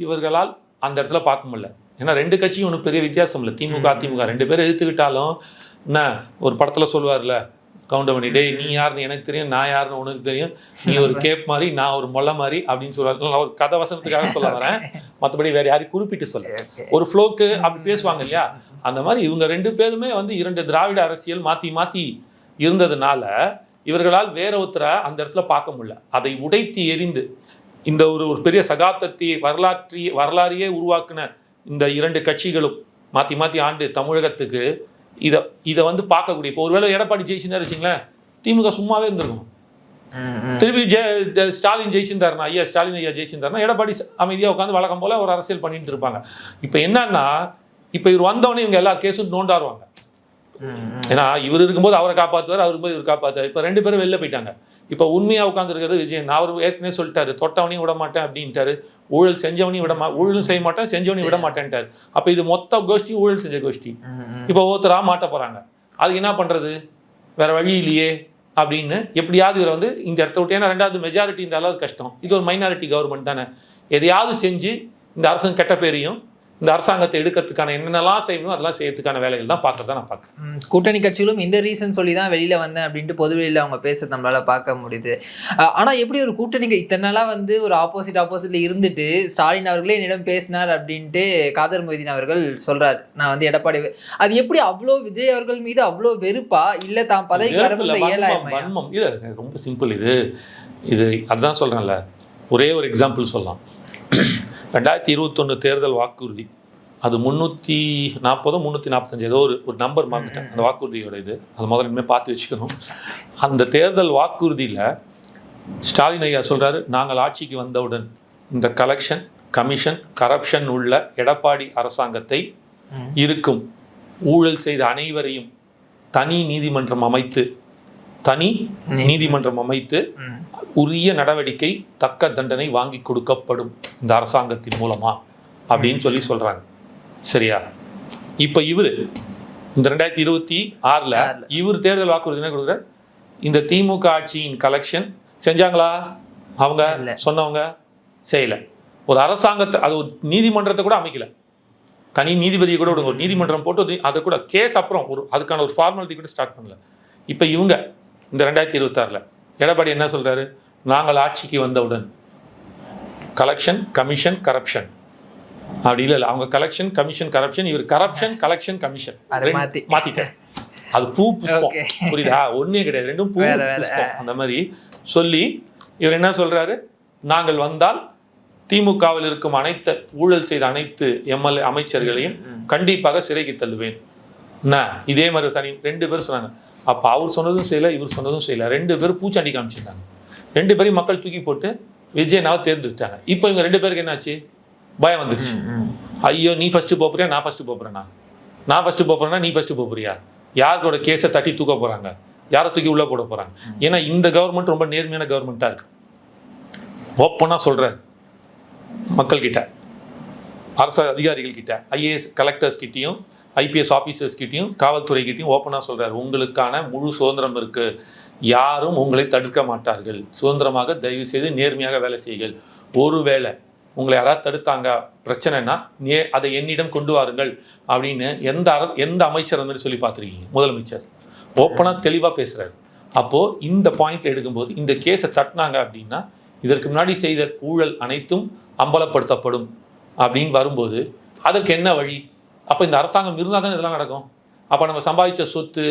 [SPEAKER 1] இவர்களால் அந்த இடத்துல பார்க்க முடியல. ஏன்னா 2 கட்சியும் ஒன்றும் பெரிய வித்தியாசம் இல்லை. திமுக அதிமுக 2 பேரும் எதிர்த்துக்கிட்டாலும் என்ன ஒரு படத்தில் சொல்லுவார்ல கவுண்டமணி, டேய் நீ யாருன்னு எனக்கு தெரியும், நான் யாருன்னு உனக்கு தெரியும், நீ ஒரு கேப் மாதிரி நான் ஒரு மொல்லை மாதிரி அப்படின்னு சொல்லுவாங்க. நான் ஒரு கதை வசனத்துக்காக சொல்ல வரேன், மற்றபடி வேற யாரையும் குறிப்பிட்டு சொல்ல ஒரு ஃப்ளோக்கு அப்படி பேசுவாங்க இல்லையா. அந்த மாதிரி இவங்க 2 பேருமே வந்து 2 திராவிட அரசியல் மாற்றி மாற்றி இருந்ததுனால இவர்களால் வேற ஒருத்தரை அந்த இடத்துல பார்க்க முடியல. அதை உடைத்து எரிந்து இந்த ஒரு பெரிய சகாப்தத்தை வரலாறையே உருவாக்குன இந்த 2 கட்சிகளும் மாற்றி மாற்றி ஆண்டு தமிழகத்துக்கு இதை வந்து பார்க்கக்கூடிய. இப்போ ஒருவேளை எடப்பாடி ஜெயிச்சிருந்தா வச்சுங்களேன், திமுக சும்மாவே இருந்திருக்கும். திருப்பி ஸ்டாலின் ஜெயிச்சிருந்தாருன்னா, ஸ்டாலின் ஐயா ஜெயிச்சிருந்தாருன்னா எடப்பாடி அமைதியாக உட்காந்து வழக்கம் போல ஒரு அரசியல் பண்ணிட்டு இருப்பாங்க. இப்போ என்னன்னா இப்போ இவர் வந்தவொடனே இவங்க எல்லா கேஸும் நோண்டாருவாங்க. ஏன்னா இவர் இருக்கும்போது அவரை காப்பாற்றுவார், அவர் இருக்கும்போது இவர் காப்பாற்றுவார். இப்போ 2 பேரும் வெளில போயிட்டாங்க. இப்போ உண்மையாக உட்காந்துருக்கிறது விஜயன். அவர் ஏற்கனவே சொல்லிட்டாரு, தொட்டவனையும் விட மாட்டேன் அப்படின்ட்டாரு, ஊழல் செஞ்சவனையும் ஊழலும் செய்ய மாட்டேன், செஞ்சவனையும் விட மாட்டேன்ட்டாரு. அப்போ இது மொத்த கோஷ்டி ஊழல் செஞ்ச கோஷ்டி. இப்போ ஒருத்தராக மாட்ட போகிறாங்க. அதுக்கு என்ன பண்ணுறது, வேற வழி இல்லையே அப்படின்னு எப்படியாவது இவரை வந்து இந்த இடத்த விட்டு, ஏன்னா 2வது மெஜாரிட்டி இந்த அளவுக்கு கஷ்டம், இது ஒரு மைனாரிட்டி கவர்மெண்ட் தானே, எதையாவது செஞ்சு இந்த அரசு கெட்ட பேரையும் இந்த அரசாங்கத்தை எடுக்கிறதுக்கான என்னென்னலாம் செய்யணும் அதெல்லாம் செய்யறதுக்கான வேலைகள் தான் பார்க்கறத நான் பார்க்குறேன்.
[SPEAKER 2] கூட்டணி கட்சிகளும் இந்த ரீசன் சொல்லி தான் வெளியில வந்தேன் அப்படின்ட்டு பொதுவெளியில் அவங்க பேச நம்மளால பார்க்க முடியுது. ஆனால் எப்படி ஒரு கூட்டணிக்கு இத்தனை நாளாக வந்து ஒரு ஆப்போசிட்ல இருந்துட்டு ஸ்டாலின் அவர்களே என்னிடம் பேசினார் அப்படின்ட்டு காதர் மொய்தீன் அவர்கள் சொல்றாரு, நான் வந்து எடப்பாடி, அது எப்படி அவ்வளோ விஜய் அவர்கள் மீது அவ்வளோ வெறுப்பா, இல்லை தான் பதவி வரவில்லை
[SPEAKER 1] வன்மம்? இல்லை, ரொம்ப சிம்பிள். இது அதுதான் சொல்கிறேன்ல, ஒரே ஒரு எக்ஸாம்பிள் சொல்லலாம். 2021 தேர்தல் வாக்குறுதி, அது 340 345 ஏதோ ஒரு நம்பர் மாற்றிட்டேன் அந்த வாக்குறுதியோட. அது முதல்ல இனிமேல் பார்த்து வச்சுக்கணும். அந்த தேர்தல் வாக்குறுதியில் ஸ்டாலின் ஐயா சொல்கிறாரு, நாங்கள் ஆட்சிக்கு வந்தவுடன் இந்த கலெக்ஷன் கமிஷன் கரப்ஷன் உள்ள எடப்பாடி அரசாங்கத்தை இருக்கும் ஊழல் செய்த அனைவரையும் தனி நீதிமன்றம் அமைத்து உரிய நடவடிக்கை தக்க தண்டனை வாங்கி கொடுக்கப்படும் இந்த அரசாங்கத்தின் மூலமா அப்படின்னு சொல்றாங்க. சரியா? இப்போ இவர் இந்த 2026 இவர் தேர்தல் வாக்குறுதி என்ன கொடுக்குறார், இந்த திமுக ஆட்சியின் கலெக்ஷன் செஞ்சாங்களா, அவங்க சொன்னவங்க செய்யலை. ஒரு அரசாங்கத்தை, அது ஒரு நீதிமன்றத்தை கூட அமைக்கல, தனி நீதிபதியை கூட ஒரு நீதிமன்றம் போட்டு அதை கூட கேஸ் அப்புறம் அதுக்கான ஒரு ஃபார்மாலிட்டி கூட ஸ்டார்ட் பண்ணல. இப்போ இவங்க இந்த 2026 எடப்பாடி என்ன சொல்றாரு, நாங்கள் ஆட்சிக்கு வந்தவுடன் கலெக்ஷன் கமிஷன் கரப்ஷன் அப்படி இல்லை, அவங்க கலெக்ஷன் கமிஷன் கரப்ஷன், இவர் கரப்ஷன் கலெக்ஷன் கமிஷன் மாத்திட்டார். அது பூ புஷ்பம், புரியுதா? ஒன்னே கிடையாது, 2 பூ புஷ்பம். அந்த மாதிரி சொல்லி இவர் என்ன சொல்றாரு, நாங்கள் வந்தால் திமுகவில் இருக்கும் ஊழல் செய்த அனைத்து எம்எல்ஏ அமைச்சர்களையும் கண்டிப்பாக சிறைக்கு தள்ளுவேன். என்ன இதே மாதிரி தனி 2 பேர் சொன்னாங்க. அப்போ அவர் சொன்னதும் செய்யலை, இவர் சொன்னதும் செய்யலை. 2 பேரும் பூச்சாண்டி காமிச்சிருந்தாங்க. 2 பேரையும் மக்கள் தூக்கி போட்டு விஜயனாவை தேர்ந்தெடுத்தாங்க. இப்போ இவங்க 2 பேருக்கு என்னாச்சு, பயம் வந்துடுச்சு. ஐயோ, நீ ஃபஸ்ட்டு போறியா, நான் ஃபஸ்ட்டு போகிறேன்னா, நான் ஃபஸ்ட்டு போகிறேன்னா நீ ஃபஸ்ட்டு போறியா, யாரோட கேஸை தட்டி தூக்க போகிறாங்க, யாரை தூக்கி உள்ளே போட போகிறாங்க. ஏன்னா இந்த கவர்மெண்ட் ரொம்ப நேர்மையான கவர்மெண்ட்டாக இருக்கு. ஓப்பனாக சொல்கிறார் மக்கள்கிட்ட, அரசு அதிகாரிகள் கிட்ட, ஐஏஎஸ் கலெக்டர்ஸ் கிட்டையும் ஐபிஎஸ் ஆஃபீஸர்ஸ் கிட்டையும் காவல்துறைகிட்டையும் ஓப்பனாக சொல்கிறார், உங்களுக்கான முழு சுதந்திரம் இருக்குது, யாரும் உங்களை தடுக்க மாட்டார்கள், சுதந்திரமாக தயவு செய்து நேர்மையாக வேலை செய்யுங்கள், ஒருவேளை உங்களை யாராவது தடுத்தாங்க பிரச்சனைனா அதை என்னிடம் கொண்டு வாருங்கள் அப்படின்னு எந்த அமைச்சர் அந்த மாதிரி சொல்லி பார்த்துருக்கீங்க? முதலமைச்சர் ஓப்பனாக தெளிவாக பேசுகிறார். அப்போது இந்த பாயிண்ட் எடுக்கும்போது இந்த கேஸை தட்டினாங்க அப்படின்னா இதற்கு முன்னாடி செய்த ஊழல் அனைத்தும் அம்பலப்படுத்தப்படும் அப்படின்னு வரும்போது அதற்கு என்ன வழி? அப்போ இந்த அரசாங்கம் இருந்தால் தானே இதெல்லாம் நடக்கும். அப்போ நம்ம சம்பாதிச்ச சொத்து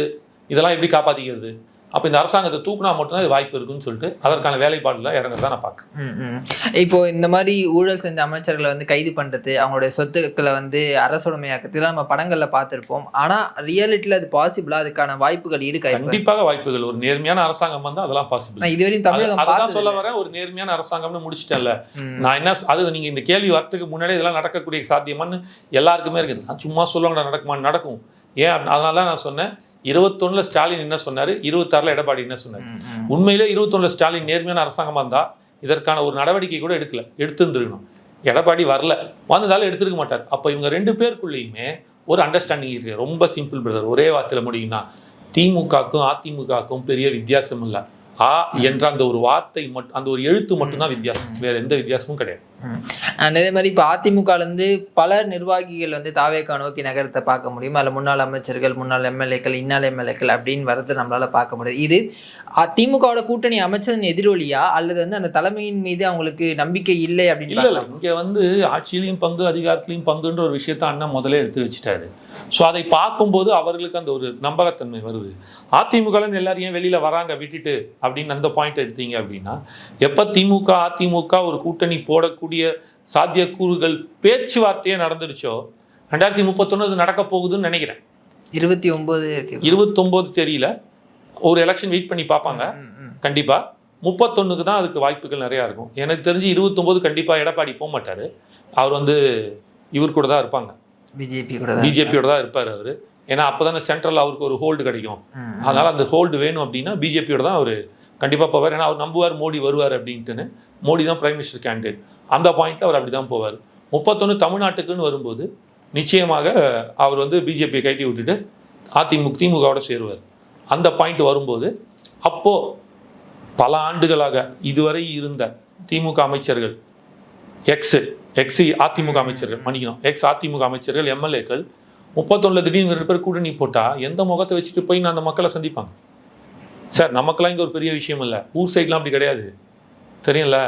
[SPEAKER 1] இதெல்லாம் எப்படி காப்பாற்றிக்கிறது? அப்போ இந்த அரசாங்கத்தை தூக்குனா மட்டும்தான் இது வாய்ப்பு இருக்குன்னு சொல்லிட்டு அதற்கான வேலைப்பாடுல இறங்குறதா நான் பார்க்குறேன்.
[SPEAKER 2] இப்போ இந்த மாதிரி ஊழல் செஞ்ச அமைச்சர்களை வந்து கைது பண்ணுறது, அவங்களுடைய சொத்துக்களை வந்து அரசுடைமையாக்குறது, இதெல்லாம் நம்ம படங்களில் பார்த்துருப்போம். ஆனால் ரியாலிட்டியில் அது பாசிபிளா? அதுக்கான வாய்ப்புகள் இருக்கா?
[SPEAKER 1] கண்டிப்பாக வாய்ப்புகள். ஒரு நேர்மையான அரசாங்கம் வந்தால் அதெல்லாம் பாசிபிள்.
[SPEAKER 2] இதுவரையும் தமிழகம்
[SPEAKER 1] அதான் சொல்ல வரேன், ஒரு நேர்மையான அரசாங்கம்னு முடிச்சிட்டேன்ல நான். என்ன அது நீங்கள் இந்த கேள்வி வரத்துக்கு முன்னாடி இதெல்லாம் நடக்கக்கூடிய சாத்தியமானு எல்லாருக்குமே இருக்குது. நான் சும்மா சொல்லுவாங்க நடக்குமான்னு, நடக்கும். ஏன் அதனால தான் நான் சொன்னேன், 21 ஸ்டாலின் என்ன சொன்னாரு, 26 எடப்பாடி என்ன சொன்னாரு. உண்மையிலே 21 ஸ்டாலின் நேர்மையான அரசாங்கமா இருந்தா இதற்கான ஒரு நடவடிக்கை கூட எடுத்திருந்துருக்கணும். எடப்பாடி வரல, வந்ததால எடுத்துருக்க மாட்டார். அப்போ இவங்க 2 பேருக்குள்ளேயுமே ஒரு அண்டர்ஸ்டாண்டிங் இருக்கு. ரொம்ப சிம்பிள் பிரதர், ஒரே வார்த்தையில் முடியும்னா திமுகக்கும் அதிமுகக்கும் பெரிய வித்தியாசம் இல்லை. ஆ என்ற அந்த ஒரு வார்த்தை மட்டும், அந்த ஒரு எழுத்து மட்டும்தான் வித்தியாசம், வேற எந்த வித்தியாசமும் கிடையாது.
[SPEAKER 2] அதே மாதிரி இப்போ அதிமுகலேருந்து பல நிர்வாகிகள் வந்து தாவேக்கா நோக்கி நகரத்தை பார்க்க முடியும். அதில் முன்னாள் அமைச்சர்கள், முன்னாள் எம்எல்ஏக்கள், இன்னாள் எம்எல்ஏக்கள் அப்படின்னு வரது நம்மளால பார்க்க முடியாது. இது திமுகவோட கூட்டணி அமைச்சரின் எதிரொலியா அல்லது வந்து அந்த தலைமையின் மீது அவங்களுக்கு நம்பிக்கை இல்லை அப்படின்னு?
[SPEAKER 1] இல்லை, இங்கே வந்து ஆட்சியிலையும் பங்கு அதிகாரத்திலையும் பங்குன்ற ஒரு விஷயத்த அண்ணன் முதல்ல எடுத்து வச்சுட்டாரு. ஸோ அதை பார்க்கும்போது அவர்களுக்கு அந்த ஒரு நம்பகத்தன்மை வருது. அதிமுகலேருந்து எல்லாரும் ஏன் வெளியில் வராங்க விட்டுட்டு அப்படின்னு அந்த பாயிண்ட் எடுத்தீங்க அப்படின்னா, எப்போ திமுக அதிமுக ஒரு கூட்டணி போடக்கூடிய சாத்தியக்கூறுகள் பேச்சுவார்த்தையே நடந்துருச்சோ 2031 நடக்க போகுதுன்னு நினைக்கிறேன். 29 தெரியல, ஒரு எலெக்ஷன் வெயிட் பண்ணி பார்ப்பாங்க கண்டிப்பாக. 31 தான் அதுக்கு வாய்ப்புகள் நிறையா இருக்கும். எனக்கு தெரிஞ்சு 29 கண்டிப்பாக எடப்பாடி போக மாட்டார். அவர் வந்து இவர் கூட தான் இருப்பாங்க, பிஜேபியோட தான் இருப்பார் அவர். ஏன்னா அப்போ தானே சென்ட்ரல் அவருக்கு ஒரு ஹோல்டு கிடைக்கும். அதனால் அந்த ஹோல்டு வேணும் அப்படின்னா பிஜேபியோட தான் அவர் கண்டிப்பாக போவார். ஏன்னா அவர் நம்புவார் மோடி வருவார் அப்படின்ட்டுன்னு. மோடி தான் பிரைம் மினிஸ்டர் கேண்டிடேட். அந்த பாயிண்ட்டில் அவர் அப்படி தான் போவார். 31 தமிழ்நாட்டுக்குன்னு வரும்போது நிச்சயமாக அவர் வந்து பிஜேபியை கட்டி விட்டுட்டு திமுகவோட சேருவார். அந்த பாயிண்ட் வரும்போது அப்போது பல ஆண்டுகளாக இதுவரை இருந்த திமுக அமைச்சர்கள், எக்ஸ் அதிமுக அமைச்சர்கள், மன்னிக்கணும், எக்ஸ் அதிமுக அமைச்சர்கள், எம்எல்ஏக்கள் 31 திடீர்னு 2 பேர் கூட்டணி போட்டால் எந்த முகத்தை வச்சுட்டு போய் நான் அந்த மக்களை சந்திப்பாங்க? சார் நமக்கெல்லாம் இங்கே ஒரு பெரிய விஷயம் இல்லை, ஊர் சைட்லாம் அப்படி கிடையாது தெரியும்ல.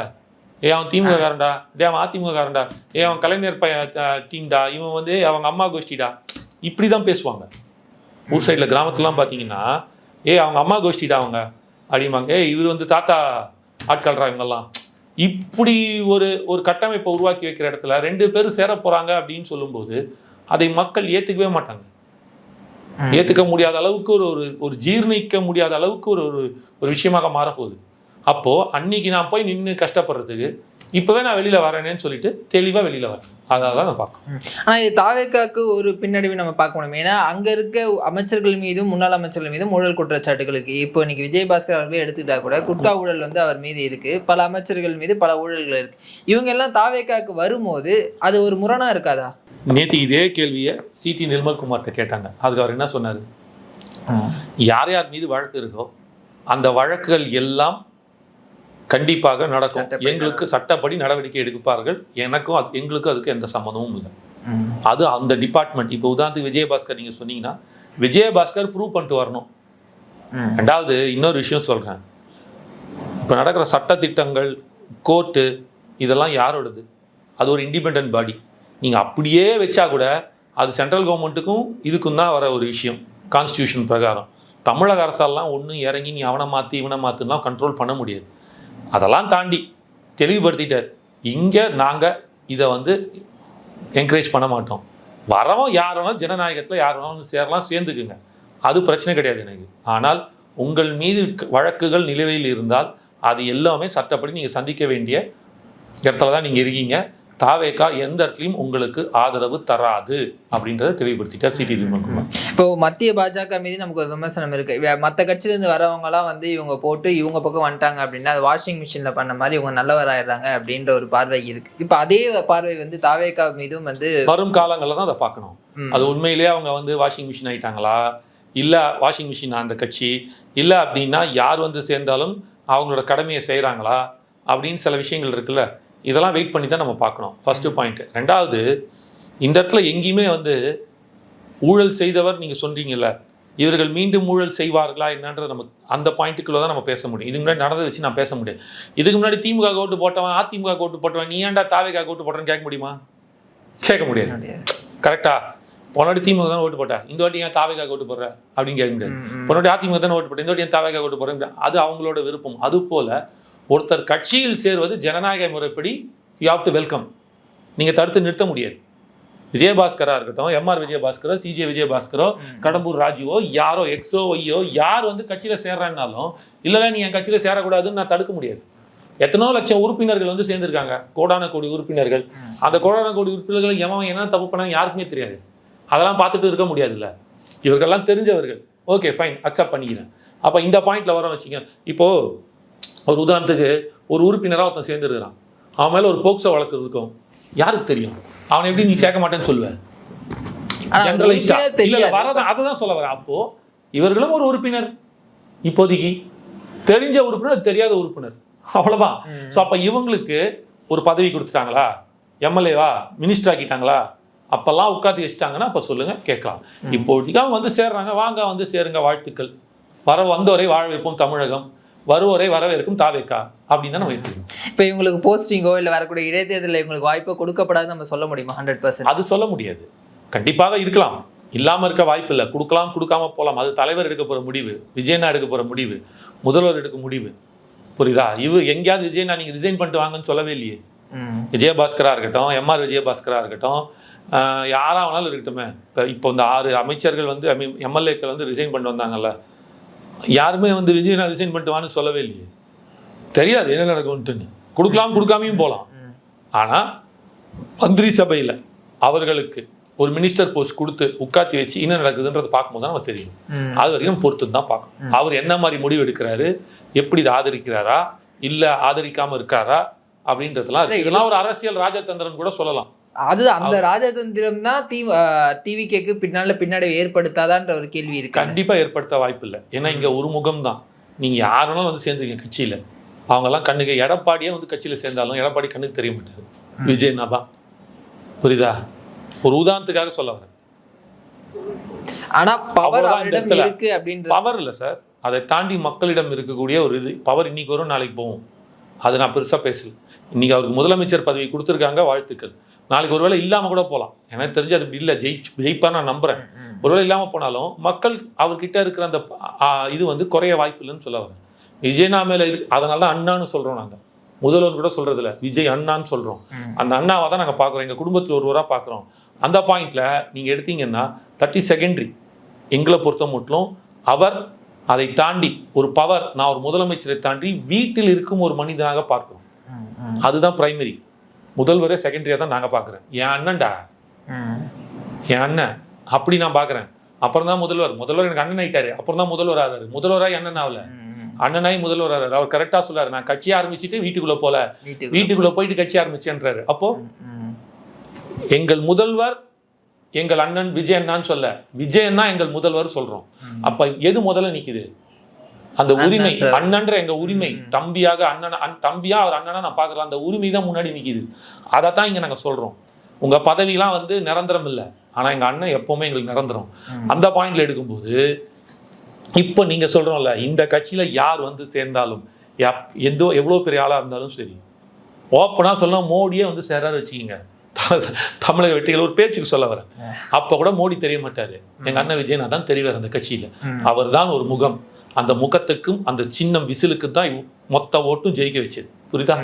[SPEAKER 1] அவன் திமுக காரன்டா, அவன் அதிமுக காரன்டா, அவன் கலைஞர் டீம்டா, இவன் வந்து அவங்க அம்மா கோஷ்டிடா, இப்படி தான் பேசுவாங்க. ஊர் சைடில் கிராமத்துலாம் பார்த்தீங்கன்னா அவங்க அம்மா கோஷ்டிடா அவங்க அப்படிம்பாங்க. இவர் வந்து தாத்தா ஆட்கால்றா இவங்கெல்லாம். இப்படி ஒரு கட்டமைப்பை உருவாக்கி வைக்கிற இடத்துல 2 பேரும் சேர போகிறாங்க அப்படின்னு சொல்லும்போது அதை மக்கள் ஏற்றுக்கவே மாட்டாங்க. ஏற்றுக்க முடியாத அளவுக்கு ஒரு ஜீர்ணிக்க முடியாத அளவுக்கு ஒரு விஷயமாக மாறப்போகுது. அப்போது அன்னைக்கு நான் போய் நின்று கஷ்டப்படுறதுக்கு இப்போவே நான் வெளியில் வரேனேன்னு சொல்லிட்டு தெளிவாக வெளியில் வரேன். அதனால தான் நான் பார்க்கணும்.
[SPEAKER 2] ஆனால் இது தாவேக்காவுக்கு ஒரு பின்னடைவு நம்ம பார்க்க முடியும். ஏன்னா அங்கே இருக்க அமைச்சர்கள் மீதும் முன்னாள் அமைச்சர்கள் மீதும் ஊழல் குற்றச்சாட்டுகளுக்கு இப்போ இன்னைக்கு விஜயபாஸ்கர் அவர்களே எடுத்துக்கிட்டா கூட குட்கா ஊழல் வந்து அவர் மீது இருக்குது, பல அமைச்சர்கள் மீது பல ஊழல்கள் இருக்குது. இவங்க எல்லாம் தாவேக்காவுக்கு வரும்போது அது ஒரு முரணாக இருக்காதா?
[SPEAKER 1] நேற்று இதே கேள்வியை சிடி நிர்மல்குமார்கிட்ட கேட்டாங்க. அதுக்கு அவர் என்ன சொன்னார், யார் யார் மீது வழக்கு இருக்கோ அந்த வழக்குகள் எல்லாம் கண்டிப்பாக நடக்கும், எங்களுக்கு சட்டப்படி நடவடிக்கை எடுப்பார்கள், எங்களுக்கும் அதுக்கு எந்த சம்மந்தமும் இல்லை. அது அந்த டிபார்ட்மெண்ட். இப்போ உதாரணத்துக்கு விஜயபாஸ்கர் நீங்கள் சொன்னீங்கன்னா விஜயபாஸ்கர் ப்ரூவ் பண்ணிட்டு வரணும். ரெண்டாவது இன்னொரு விஷயம் சொல்கிறேன், இப்போ நடக்கிற சட்டத்திட்டங்கள் கோர்ட்டு இதெல்லாம் யாரோடது? அது ஒரு இண்டிபெண்ட் பாடி. நீங்கள் அப்படியே வச்சா கூட அது சென்ட்ரல் கவர்மெண்ட்டுக்கும் இதுக்கும் தான் வர ஒரு விஷயம். கான்ஸ்டியூஷன் பிரகாரம் தமிழக அரசாலாம் ஒன்றும் இறங்கி நீ அவனை மாற்றி இவனை மாற்றினா கண்ட்ரோல் பண்ண முடியாது. அதெல்லாம் தாண்டி தெளிவுபடுத்திட்டார். இங்கே நாங்கள் இதை வந்து என்கரேஜ் பண்ண மாட்டோம். வரவும் யார் வேணாலும் ஜனநாயகத்தில் யார் வேணாலும் சேரலாம், சேர்ந்துக்குங்க, அது பிரச்சனை கிடையாது எனக்கு. ஆனால் உங்கள் மீது வழக்குகள் நிலுவையில் இருந்தால் அது எல்லாமே சட்டப்படி நீங்கள் சந்திக்க வேண்டிய இடத்துல தான் நீங்கள் இருக்கீங்க. தாவேக்கா எந்த இடத்துலையும் உங்களுக்கு ஆதரவு தராது அப்படின்றத தெளிவுபடுத்திட்டார் சிடி நிர்மல்குமார்.
[SPEAKER 2] இப்போ மத்திய பாஜக மீது நமக்கு ஒரு விமர்சனம் இருக்கு. மற்ற கட்சியிலேருந்து வரவங்கலாம் வந்து இவங்க போட்டு இவங்க பக்கம் வந்துட்டாங்க அப்படின்னா அது வாஷிங் மிஷினில் பண்ண மாதிரி இவங்க நல்லவராயிடுறாங்க அப்படின்ற ஒரு பார்வை இருக்கு. இப்போ அதே பார்வை வந்து தாவேக்கா மீதும் வந்து
[SPEAKER 1] வரும் காலங்களில் தான் அதை பார்க்கணும். அது உண்மையிலேயே அவங்க வந்து வாஷிங் மிஷின் ஆகிட்டாங்களா, இல்லை வாஷிங் மிஷின் அந்த கட்சி இல்லை அப்படின்னா யார் வந்து சேர்ந்தாலும் அவங்களோட கடமையை செய்கிறாங்களா அப்படின்னு சில விஷயங்கள் இருக்குல்ல, இதெல்லாம் வெயிட் பண்ணி தான் நம்ம பார்க்கணும். First point. ரெண்டாவது, இந்த இடத்துல எங்கேயுமே வந்து ஊழல் செய்தவர் நீங்கள் சொல்கிறீங்கல்ல, இவர்கள் மீண்டும் ஊழல் செய்வார்களா என்னன்றது நமக்கு அந்த பாயிண்ட்டுக்குள்ளே தான் நம்ம பேச முடியும். இதுக்கு முன்னாடி நடந்ததை வச்சு நான் பேச முடியாது. இதுக்கு முன்னாடி திமுக ஓட்டு போட்டவன் அதிமுக ஓட்டு போட்டவன் நீ ஏன்டா தாவேக்கா ஓட்டு போட்டேன்னு கேட்க முடியுமா? கேட்க முடியாது. கரெக்டா? போனாடி திமுக தானே ஓட்டு போட்டா, இந்த வாட்டி ஏன் தாவேக்கா ஓட்டு போடுற அப்படின்னு கேட்க முடியாது. போனாடி அதிமுக தானே ஓட்டு போட்டேன், இந்த வாட்டி ஏன் தாவேக்கா ஓட்டு போடுறேன், அது அவங்களோட விருப்பம். அதுபோல் ஒருத்தர் கட்சியில் சேர்வது ஜனநாயக முறைப்படி யூ ஹாவ் டு வெல்கம். நீங்கள் தடுத்து நிறுத்த முடியாது. விஜயபாஸ்கராக இருக்கட்டும், எம்ஆர் விஜயபாஸ்கரோ, சிஜே விஜயபாஸ்கரோ, கடம்பூர் ராஜுவோ, யாரோ எக்ஸோ ஒய்யோ யார் வந்து கட்சியில் சேர்றான்னாலும் இல்லை நீ என் கட்சியில் சேரக்கூடாதுன்னு நான் தடுக்க முடியாது. எத்தனோ லட்சம் உறுப்பினர்கள் வந்து சேர்ந்துருக்காங்க, கோடான கோடி உறுப்பினர்கள். அந்த கோடான கோடி உறுப்பினர்கள் எவன் என்ன தப்பு பண்ணாங்க யாருக்குமே தெரியாது. அதெல்லாம் பார்த்துட்டு இருக்க முடியாதுல்ல. இவர்கள்லாம் தெரிஞ்சவர்கள். ஓகே ஃபைன் அக்செப்ட் பண்ணிக்கிறேன். அப்போ இந்த பாயிண்ட்ல வர வச்சுங்க. இப்போ ஒரு உதாரணத்துக்கு ஒரு உறுப்பினராக ஒருத்தன் சேர்ந்துருக்கிறான், அவன் மேலே ஒரு போக்சோ வழக்கு இருக்கும், யாருக்கு தெரியும்? அவனை எப்படி நீ சேர்க்க மாட்டேன்னு சொல்லுவேன்? அதுதான் சொல்ல வரேன். அப்போ இவர்களும் ஒரு உறுப்பினர், இப்போதைக்கு தெரிஞ்ச உறுப்பினர், தெரியாத உறுப்பினர், அவ்வளவுதான். ஸோ அப்போ இவங்களுக்கு ஒரு பதவி கொடுத்துட்டாங்களா, எம்எல்ஏவா மினிஸ்டர் ஆக்கிட்டாங்களா, அப்பெல்லாம் உட்காந்து வச்சுட்டாங்கன்னா அப்போ சொல்லுங்க கேட்கலாம். இப்போதைக்கு அவங்க வந்து சேர்றாங்க, வாங்க வந்து சேருங்க, வாழ்த்துக்கள், வந்தவரை வாழ வைப்போம் தமிழகம், வருவரை வரவேற்கும் தாவேக்கா அப்படின்னு தான் நம்ம எடுத்துக்கணும்.
[SPEAKER 2] இப்போ இவங்களுக்கு போஸ்டிங்கோ இல்லை வரக்கூடிய இடைத்தேர்தலில் இவங்களுக்கு வாய்ப்போ கொடுக்கப்படாது நம்ம சொல்ல முடியுமா? 100%
[SPEAKER 1] அது சொல்ல முடியாது. கண்டிப்பாக இருக்கலாம், இல்லாமல் இருக்க வாய்ப்பு இல்லை. கொடுக்கலாம், கொடுக்காம போகலாம். அது தலைவர் எடுக்க போகிற முடிவு, விஜயனா எடுக்க போகிற முடிவு, முதல்வர் எடுக்க முடிவு. புரியுதா? எங்கேயாவது விஜயனா நீங்கள் ரிசைன் பண்ணிட்டு வாங்கன்னு சொல்லவே இல்லையே. விஜயபாஸ்கரா இருக்கட்டும், எம்ஆர் விஜயபாஸ்கரா இருக்கட்டும், யாராக வேணாலும் இருக்கட்டுமே. இப்போ இந்த 6 அமைச்சர்கள் வந்து எம்எல்ஏக்கள் வந்து ரிசைன் பண்ணிட்டு வந்தாங்கல்ல, யாருமே வந்து விஜயனா ரிசைன் பண்ணிட்டு வான்னு சொல்லவே இல்லையே. தெரியாது என்ன நடக்கும்ட்டுன்னு. கொடுக்கலாம், கொடுக்காமையும் போகலாம். ஆனால் மந்திரி சபையில் அவர்களுக்கு ஒரு மினிஸ்டர் போஸ்ட் கொடுத்து உட்காத்தி வச்சு என்ன நடக்குதுன்றது பார்க்கும்போது தான் நமக்கு தெரியும். அது வரைக்கும் பொறுத்து தான் பார்க்கணும். அவர் என்ன மாதிரி முடிவு எடுக்கிறாரு, எப்படி இதை ஆதரிக்கிறாரா இல்லை ஆதரிக்காமல் இருக்காரா அப்படின்றதுலாம் இதெல்லாம் ஒரு அரசியல் ராஜதந்திரன் கூட சொல்லலாம்.
[SPEAKER 2] அது அந்த ராஜதந்திரம் தான் டிவிகேக்கு பின்னாடி ஏற்படுத்தாதான்ற ஒரு கேள்வி இருக்கு.
[SPEAKER 1] கண்டிப்பாக ஏற்படுத்த வாய்ப்பு இல்லை. ஏன்னா இங்கே ஒரு முகம் தான். நீங்கள் யாருனாலும் வந்து சேர்ந்துருக்கீங்க கட்சியில், அவங்கெல்லாம் கண்ணுக்கு எடப்பாடியே வந்து கட்சியில் சேர்ந்தாலும் எடப்பாடி கண்ணுக்கு தெரிய மாட்டாரு, விஜயனா தான். புரியுதா? ஒரு உதாரணத்துக்காக சொல்ல வரேன்.
[SPEAKER 2] ஆனா பவர் அவரிடம் இருக்கு அப்படின்றது
[SPEAKER 1] பவர் இல்லை சார், அதை தாண்டி மக்களிடம் இருக்கக்கூடிய ஒரு இது பவர். இன்னைக்கு வரும், நாளைக்கு போகும். அது நான் பெருசாக பேசல. இன்னைக்கு அவருக்கு முதலமைச்சர் பதவி கொடுத்துருக்காங்க, வாழ்த்துக்கள். நாளைக்கு ஒருவேளை இல்லாமல் கூட போகலாம். எனக்கு தெரிஞ்சு அது இல்லை, ஜெயிப்பா நான் நம்புறேன். ஒருவேளை இல்லாமல் போனாலும் மக்கள் அவர்கிட்ட இருக்கிற அந்த இது வந்து குறைய வாய்ப்பு இல்லைன்னு சொல்ல வரேன். விஜயனா மேலே இருக்கு, அதனால தான் அண்ணான்னு சொல்கிறோம். நாங்கள் முதல்வர் கூட சொல்றது இல்லை, விஜய் அண்ணான்னு சொல்கிறோம். அந்த அண்ணாவை தான் நாங்கள் பார்க்குறோம், எங்கள் குடும்பத்தில் ஒருவராக பார்க்குறோம். அந்த பாயிண்ட்ல நீங்கள் எடுத்தீங்கன்னா தட் இஸ் செகண்டரி. எங்களை பொறுத்த மட்டும் அவர் அதை தாண்டி ஒரு பவர், நான் ஒரு முதலமைச்சரை தாண்டி வீட்டில் இருக்கும் ஒரு மனிதனாக பார்க்கிறோம். அதுதான் பிரைமரி. முதல்வரே செகண்டரியாக தான் நாங்கள் பார்க்குறேன். என் அண்ணன்டா, என் அண்ணன் அப்படி நான் பார்க்குறேன். அப்புறம் தான் முதல்வர் எனக்கு அண்ணன் ஆயிட்டாரு, அப்புறம் தான் முதல்வர் ஆகிறாரு. முதல்வராக அண்ணன் ஆகல, அண்ணனாய் முதல்வர் ஆகிறாரு. அவர் கரெக்டாக சொல்றாரு, நான் கட்சி ஆரம்பிச்சுட்டு வீட்டுக்குள்ளே போல, வீட்டுக்குள்ளே போயிட்டு கட்சி ஆரம்பிச்சேன்றாரு. அப்போ எங்கள் முதல்வர் எங்கள் அண்ணன் விஜய் அண்ணான்னு சொல்ல, விஜய் அண்ணா எங்கள் முதல்வர் சொல்றோம். அப்ப எது முதல்ல நிக்குது? அந்த உரிமை, அண்ணன்ற எங்க உரிமை. தம்பியாக அண்ணன், தம்பியா அவர் அண்ணனா நான் பாக்குறேன், அந்த உரிமை தான் முன்னாடி நிக்குது. அதைத்தான் இங்க நாங்க சொல்றோம். உங்க பதவிலாம் வந்து நிரந்தரம் இல்லை, ஆனா எங்க அண்ணன் எப்பவுமே எங்களுக்கு நிரந்தரம். அந்த பாயிண்ட்ல எடுக்கும்போது இப்ப நீங்க சொல்றோம்ல, இந்த கட்சியில யார் வந்து சேர்ந்தாலும், எவ்வளவு பெரிய ஆளா இருந்தாலும் சரி, ஓப்பனா சொல்ல மோடியே வந்து சேராரு வச்சுக்கிங்க, தமிழக வெற்றிகள் ஒரு பேச்சுக்கு சொல்ல வரேன். அப்ப கூட மோடி தெரிய மாட்டாரு, எங்க அண்ணன் விஜயனா தான் தெரிவார் அந்த கட்சியில. அவர் தான் ஒரு முகம். அந்த முகத்துக்கும் அந்த சின்னம் விசிலுக்கு தான் மொத்த ஓட்டும் ஜெயிக்க வச்சது. புரியுதா?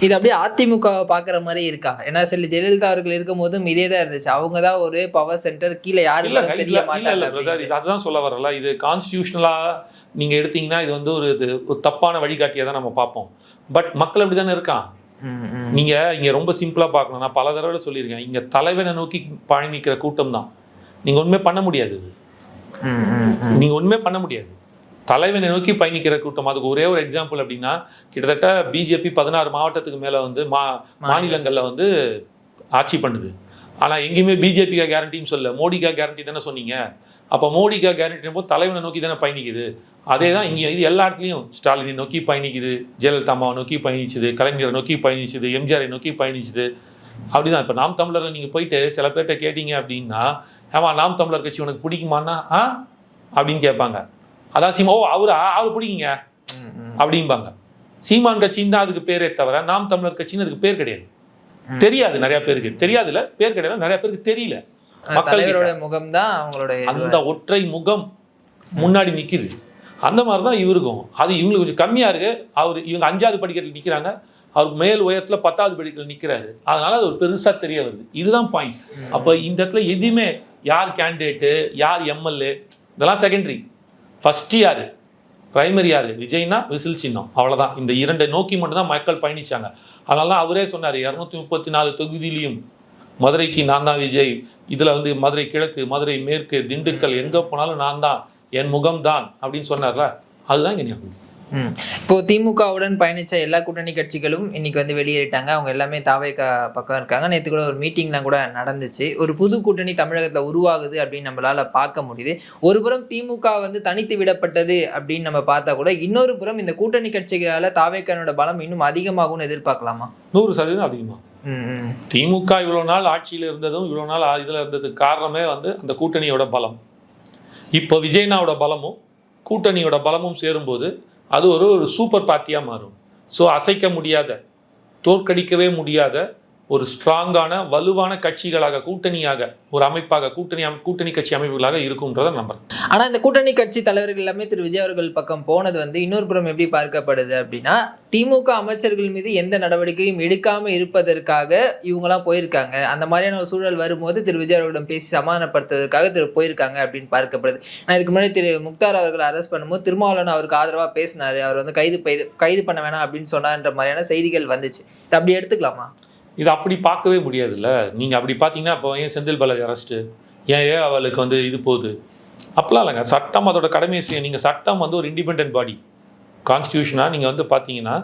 [SPEAKER 2] இது அப்படியே அதிமுக பாக்குற மாதிரி இருக்கா? ஏன்னா சொல்லி ஜெயலலிதா அவர்கள் இருக்கும் போதும் இதே தான் இருந்துச்சு. அவங்க தான் ஒரு பவர் சென்டர், கீழே யாரும் தெரிய மாட்டாங்க.
[SPEAKER 1] அதுதான் சொல்ல வரல. இது கான்ஸ்டியூஷனலா நீங்க எடுத்தீங்கன்னா இது வந்து ஒரு தப்பான வழிகாட்டியா தான் நம்ம பார்ப்போம். பட் மக்கள் அப்படிதானே இருக்கான். நீங்க இங்க ரொம்ப சிம்பிளா பார்க்கணும். நான் பல தடவை சொல்லியிருக்கேன், இங்க தலைவனை நோக்கி பயணிக்கிற கூட்டம் தான். நீங்க ஒண்ணுமே பண்ண முடியாது. நீங்க ஒண்ணுமே பண்ண முடியாது. தலைவனை நோக்கி பயணிக்கிற கூட்டம். அதுக்கு ஒரே ஒரு எக்ஸாம்பிள் அப்படின்னா, கிட்டத்தட்ட பிஜேபி 16 மாவட்டத்துக்கு மேல வந்து மாநிலங்கள்ல வந்து ஆட்சி பண்ணுது. ஆனா எங்கேயுமே பிஜேபிக்கா கேரண்டின்னு சொல்ல, மோடிக்கா கேரண்டி தானே சொன்னீங்க. அப்போ மோடிக்கா கேரண்டி போது தலைவனை நோக்கி தானே பயணிக்குது. அதே தான் இங்கே இது எல்லா இடத்துலையும் ஸ்டாலினை நோக்கி பயணிக்குது, ஜெயலலிதா அம்மாவை நோக்கி பயணிச்சுது, கலைஞரை நோக்கி பயணிச்சுது, எம்ஜிஆரை நோக்கி பயணிச்சுது. அப்படிதான். இப்போ நாம் தமிழர்கள் நீங்கள் போயிட்டு சில பேர்கிட்ட கேட்டீங்க அப்படின்னா, ஆமா நாம் தமிழர் கட்சி உனக்கு பிடிக்குமான்னா அப்படின்னு கேட்பாங்க. அதான் அவர் பிடிக்குங்க அப்படிம்பாங்க. சீமான் கட்சின்னு தான் அதுக்கு பேரே தவிர நாம் தமிழர் கட்சின்னு அதுக்கு பேர் கிடையாது. தெரியாது, நிறைய பேருக்கு தெரியாதுல, பேர் கிடையாது, நிறைய பேருக்கு தெரியல.
[SPEAKER 2] மக்களோட முகம் தான் அவங்களோட
[SPEAKER 1] அந்த ஒற்றை முகம் முன்னாடி நிக்குது. அந்த மாதிரி தான் இவருக்கும். அது இவங்களுக்கு கொஞ்சம் கம்மியா இருக்கு. இவங்க 5வது படிக்கட்டில் நிக்கிறாங்க, அவர் மேல் உயரத்துல 10வது படிக்கட்டில் நிக்கிறாரு. அதனால அது ஒரு பெருசா தெரிய வருது. இதுதான் பாயிண்ட். அப்ப இந்த இடத்துல எதுவுமே யார் கேண்டிடேட்டு, யார் எம்எல்ஏ, இதெல்லாம் செகண்டரி. ஃபர்ஸ்ட் யாரு, பிரைமரி யாரு, விஜய்னா விசில் சின்னம், அவ்வளவுதான். இந்த 2 நோக்கி மட்டும் தான் மக்கள் பயணிச்சாங்க. அதனால அவரே சொன்னார், 234 தொகுதியிலையும் மதுரைக்கு நான் தான் விஜய், இதில் வந்து மதுரை கிழக்கு, மதுரை மேற்கு, திண்டுக்கல், எங்கே போனாலும் நான் தான், என் முகம்தான் அப்படின்னு சொன்னார்ல, அதுதான் இங்கே ஞாபகம்.
[SPEAKER 2] இப்போ திமுகவுடன் பயணிச்ச எல்லா கூட்டணி கட்சிகளும் இன்னைக்கு வந்து வெளியேறிட்டாங்க. அவங்க எல்லாமே தாவேகா பக்கம் இருக்காங்க. நேற்று கூட ஒரு மீட்டிங்லாம் கூட நடந்துச்சு. ஒரு புது கூட்டணி தமிழகத்தில் உருவாகுது அப்படின்னு நம்மளால பார்க்க முடியுது. ஒரு புறம் திமுக வந்து தனித்து விடப்பட்டது அப்படின்னு நம்ம பார்த்தா கூட, இன்னொரு புறம் இந்த கூட்டணி கட்சிகளால தாவேகானோட பலம் இன்னும் அதிகமாகும்னு எதிர்பார்க்கலாமா?
[SPEAKER 1] 100% அதிகமாக. திமுக இவ்வளோ நாள் ஆட்சியில் இருந்ததும் இவ்வளோ நாள் இதில் இருந்ததுக்கு காரணமே வந்து அந்த கூட்டணியோட பலம். இப்போ விஜயனாவோட பலமும் கூட்டணியோட பலமும் சேரும்போது அது ஒரு சூப்பர் பார்ட்டியாக மாறும். ஸோ அசைக்க முடியாத, தோற்கடிக்கவே முடியாத ஒரு ஸ்ட்ராங்கான வலுவான கட்சிகளாக, கூட்டணியாக, ஒரு அமைப்பாக, கூட்டணி கட்சி அமைப்புகளாக இருக்கும்ன்றதை நம்புறேன்.
[SPEAKER 2] ஆனால் இந்த கூட்டணி கட்சி தலைவர்கள் எல்லாமே திரு விஜய் அவர்கள் பக்கம் போனது வந்து இன்னொரு புறம் எப்படி பார்க்கப்படுது அப்படின்னா, திமுக அமைச்சர்கள் மீது எந்த நடவடிக்கையும் எடுக்காமல் இருப்பதற்காக இவங்களாம் போயிருக்காங்க. அந்த மாதிரியான ஒரு சூழல் வரும்போது திரு விஜய் அவர்களிடம் பேசி சமாதானப்படுத்துவதற்காக போயிருக்காங்க அப்படின்னு பார்க்கப்படுது. நான் இதுக்கு முன்னாடி திரு முக்தார் அவர்களை அரெஸ்ட் பண்ணும்போது திருமாவளவன் அவருக்கு ஆதரவாக பேசினார். அவர் வந்து கைது பண்ண வேணாம் அப்படின்னு சொன்னார்ன்ற மாதிரியான செய்திகள் வந்துச்சு. இது அப்படி எடுத்துக்கலாமா?
[SPEAKER 1] இது அப்படி பார்க்கவே முடியாதுல்ல. நீங்கள் அப்படி பார்த்தீங்கன்னா இப்போ ஏன் செந்தில் பாலாஜி அரெஸ்ட்டு, ஏன் அவளுக்கு வந்து இது போகுது? அப்பலாம் இல்லைங்க. சட்டம் அதோட கடமையை செய்யும். நீங்கள் சட்டம் வந்து ஒரு இண்டிபெண்ட் பாடி, கான்ஸ்டியூஷனாக நீங்கள் வந்து பார்த்தீங்கன்னா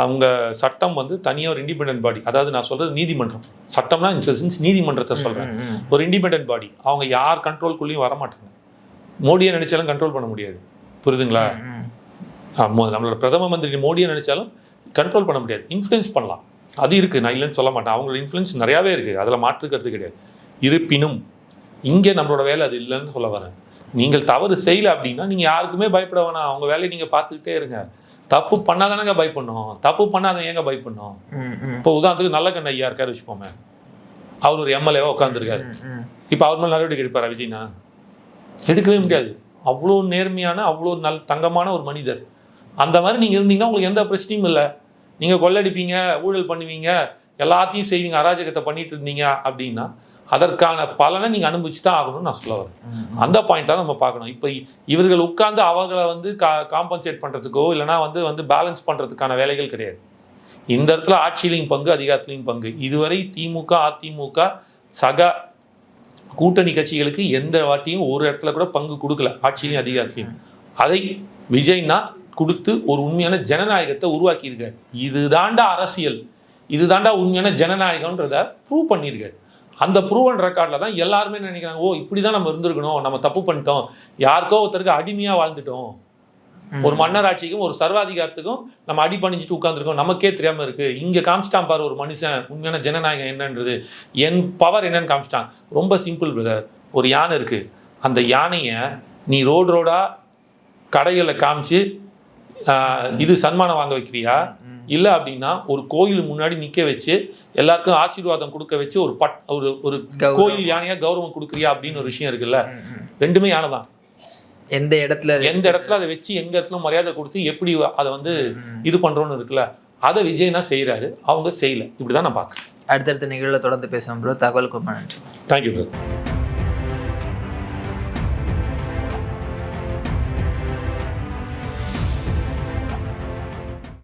[SPEAKER 1] அவங்க சட்டம் வந்து தனியாக ஒரு இண்டிபெண்ட் பாடி. அதாவது நான் சொல்கிறது நீதிமன்றம். சட்டம்னா இன்சென்ஸ் நீதிமன்றத்தை சொல்கிறேன். ஒரு இண்டிபெண்ட் பாடி. அவங்க யார் கண்ட்ரோல்குள்ளேயும் வரமாட்டாங்க. மோடியை நினைச்சாலும் கண்ட்ரோல் பண்ண முடியாது. புரியுதுங்களா? நம்மளோட பிரதம மந்திரி மோடியை நினைச்சாலும் கண்ட்ரோல் பண்ண முடியாது. இன்ஃப்ளூயன்ஸ் பண்ணலாம், அது இருக்குது, நான் இல்லைன்னு சொல்ல மாட்டேன். அவங்களோட இன்ஃப்ளூயன்ஸ் நிறையாவே இருக்குது, அதில் மாற்றுக்கிறது கிடையாது. இருப்பினும் இங்கே நம்மளோட வேலை அது இல்லைன்னு சொல்ல வரேன். நீங்கள் தவறு செய்யலை அப்படின்னா நீங்கள் யாருக்குமே பயப்பட வேணாம். அவங்க வேலையை நீங்கள் பார்த்துக்கிட்டே இருங்க. தப்பு பண்ணாதானங்க பயப்படணும். தப்பு பண்ணாதான் ஏங்க பயப்படணும்? இப்போ உதாரணத்துக்கு நல்ல கண்ண ஐயா இருக்காரு வச்சுப்போமே, அவர் ஒரு எம்எல்ஏவாக உட்காந்துருக்காரு. இப்போ அவர் மேலே நடவடிக்கை எடுப்பாரா விஜய்னா? எடுக்கவே முடியாது. அவ்வளோ நேர்மையான, அவ்வளோ தங்கமான ஒரு மனிதர். அந்த மாதிரி நீங்கள் இருந்தீங்கன்னா உங்களுக்கு எந்த பிரச்சனையும் இல்லை. நீங்கள் கொள்ளடிப்பீங்க, ஊழல் பண்ணுவீங்க, எல்லாத்தையும் செய்வீங்க, அராஜகத்தை பண்ணிட்டு இருந்தீங்க அப்படின்னா அதற்கான பலனை நீங்கள் அனுபவிச்சு தான் ஆகணும்னு நான் சொல்ல வரேன். அந்த பாயிண்ட்டாக நம்ம பார்க்கணும். இப்போ இவர்கள் உட்கார்ந்து அவங்களை வந்து காம்பன்சேட் பண்ணுறதுக்கோ இல்லைனா வந்து பேலன்ஸ் பண்ணுறதுக்கான வேலைகள் கிடையாது. இந்த இடத்துல ஆட்சியிலையும் பங்கு, அதிகாரத்திலையும் பங்கு. இதுவரை திமுக, அதிமுக சக கூட்டணி கட்சிகளுக்கு எந்த வாட்டியும் ஒரு இடத்துல கூட பங்கு கொடுக்கல, ஆட்சியிலையும் அதிகாரத்திலையும். அதை விஜய்னா கொடுத்து ஒரு உண்மையான ஜனநாயகத்தை உருவாக்கியிருக்காரு. இதுதாண்டா அரசியல், இதுதாண்டா உண்மையான ஜனநாயகம்ன்றத ப்ரூவ் பண்ணியிருக்காரு. அந்த ப்ரூவன் ரெக்கார்டில் தான் எல்லாருமே நினைக்கிறாங்க, ஓ இப்படி தான் நம்ம இருந்திருக்கணும், நம்ம தப்பு பண்ணிட்டோம், யாருக்கோ ஒருத்தருக்கு அடிமையாக வாழ்ந்துட்டோம், ஒரு மன்னர் ஆட்சிக்கும் ஒரு சர்வாதிகாரத்துக்கும் நம்ம அடி பண்ணிச்சுட்டு உட்காந்துருக்கோம், நமக்கே தெரியாமல் இருக்குது. இங்கே காமிச்சிட்டான் பாரு ஒரு மனுஷன் உண்மையான ஜனநாயகம் என்னன்றது, என் பவர் என்னன்னு காமிச்சிட்டான். ரொம்ப சிம்பிள் பிரதர். ஒரு யானை இருக்குது, அந்த யானையை நீ ரோடாக கடைகளில் காமிச்சு இது சன்மானம் வாங்க வைக்கிறியா, இல்லை அப்படின்னா ஒரு கோயில் முன்னாடி நிற்க வச்சு எல்லாருக்கும் ஆசீர்வாதம் கொடுக்க வச்சு ஒரு கோயில் யானையா கௌரவம் கொடுக்குறியா அப்படின்னு ஒரு விஷயம் இருக்குல்ல. ரெண்டுமே யானை தான். எந்த இடத்துல அதை வச்சு எங்க இடத்துல மரியாதை கொடுத்து எப்படி அதை வந்து இது பண்றோம்னு இருக்குல்ல, அதை விஜய்னா செய்யறாரு, அவங்க செய்யல. இப்படிதான் நான் பார்க்குறேன்.
[SPEAKER 2] அடுத்தடுத்த நிகழ்வில் தொடர்ந்து பேசுவோம் ப்ரோ. தகவலுக்கு ரொம்ப நன்றி.
[SPEAKER 1] Thank you bro.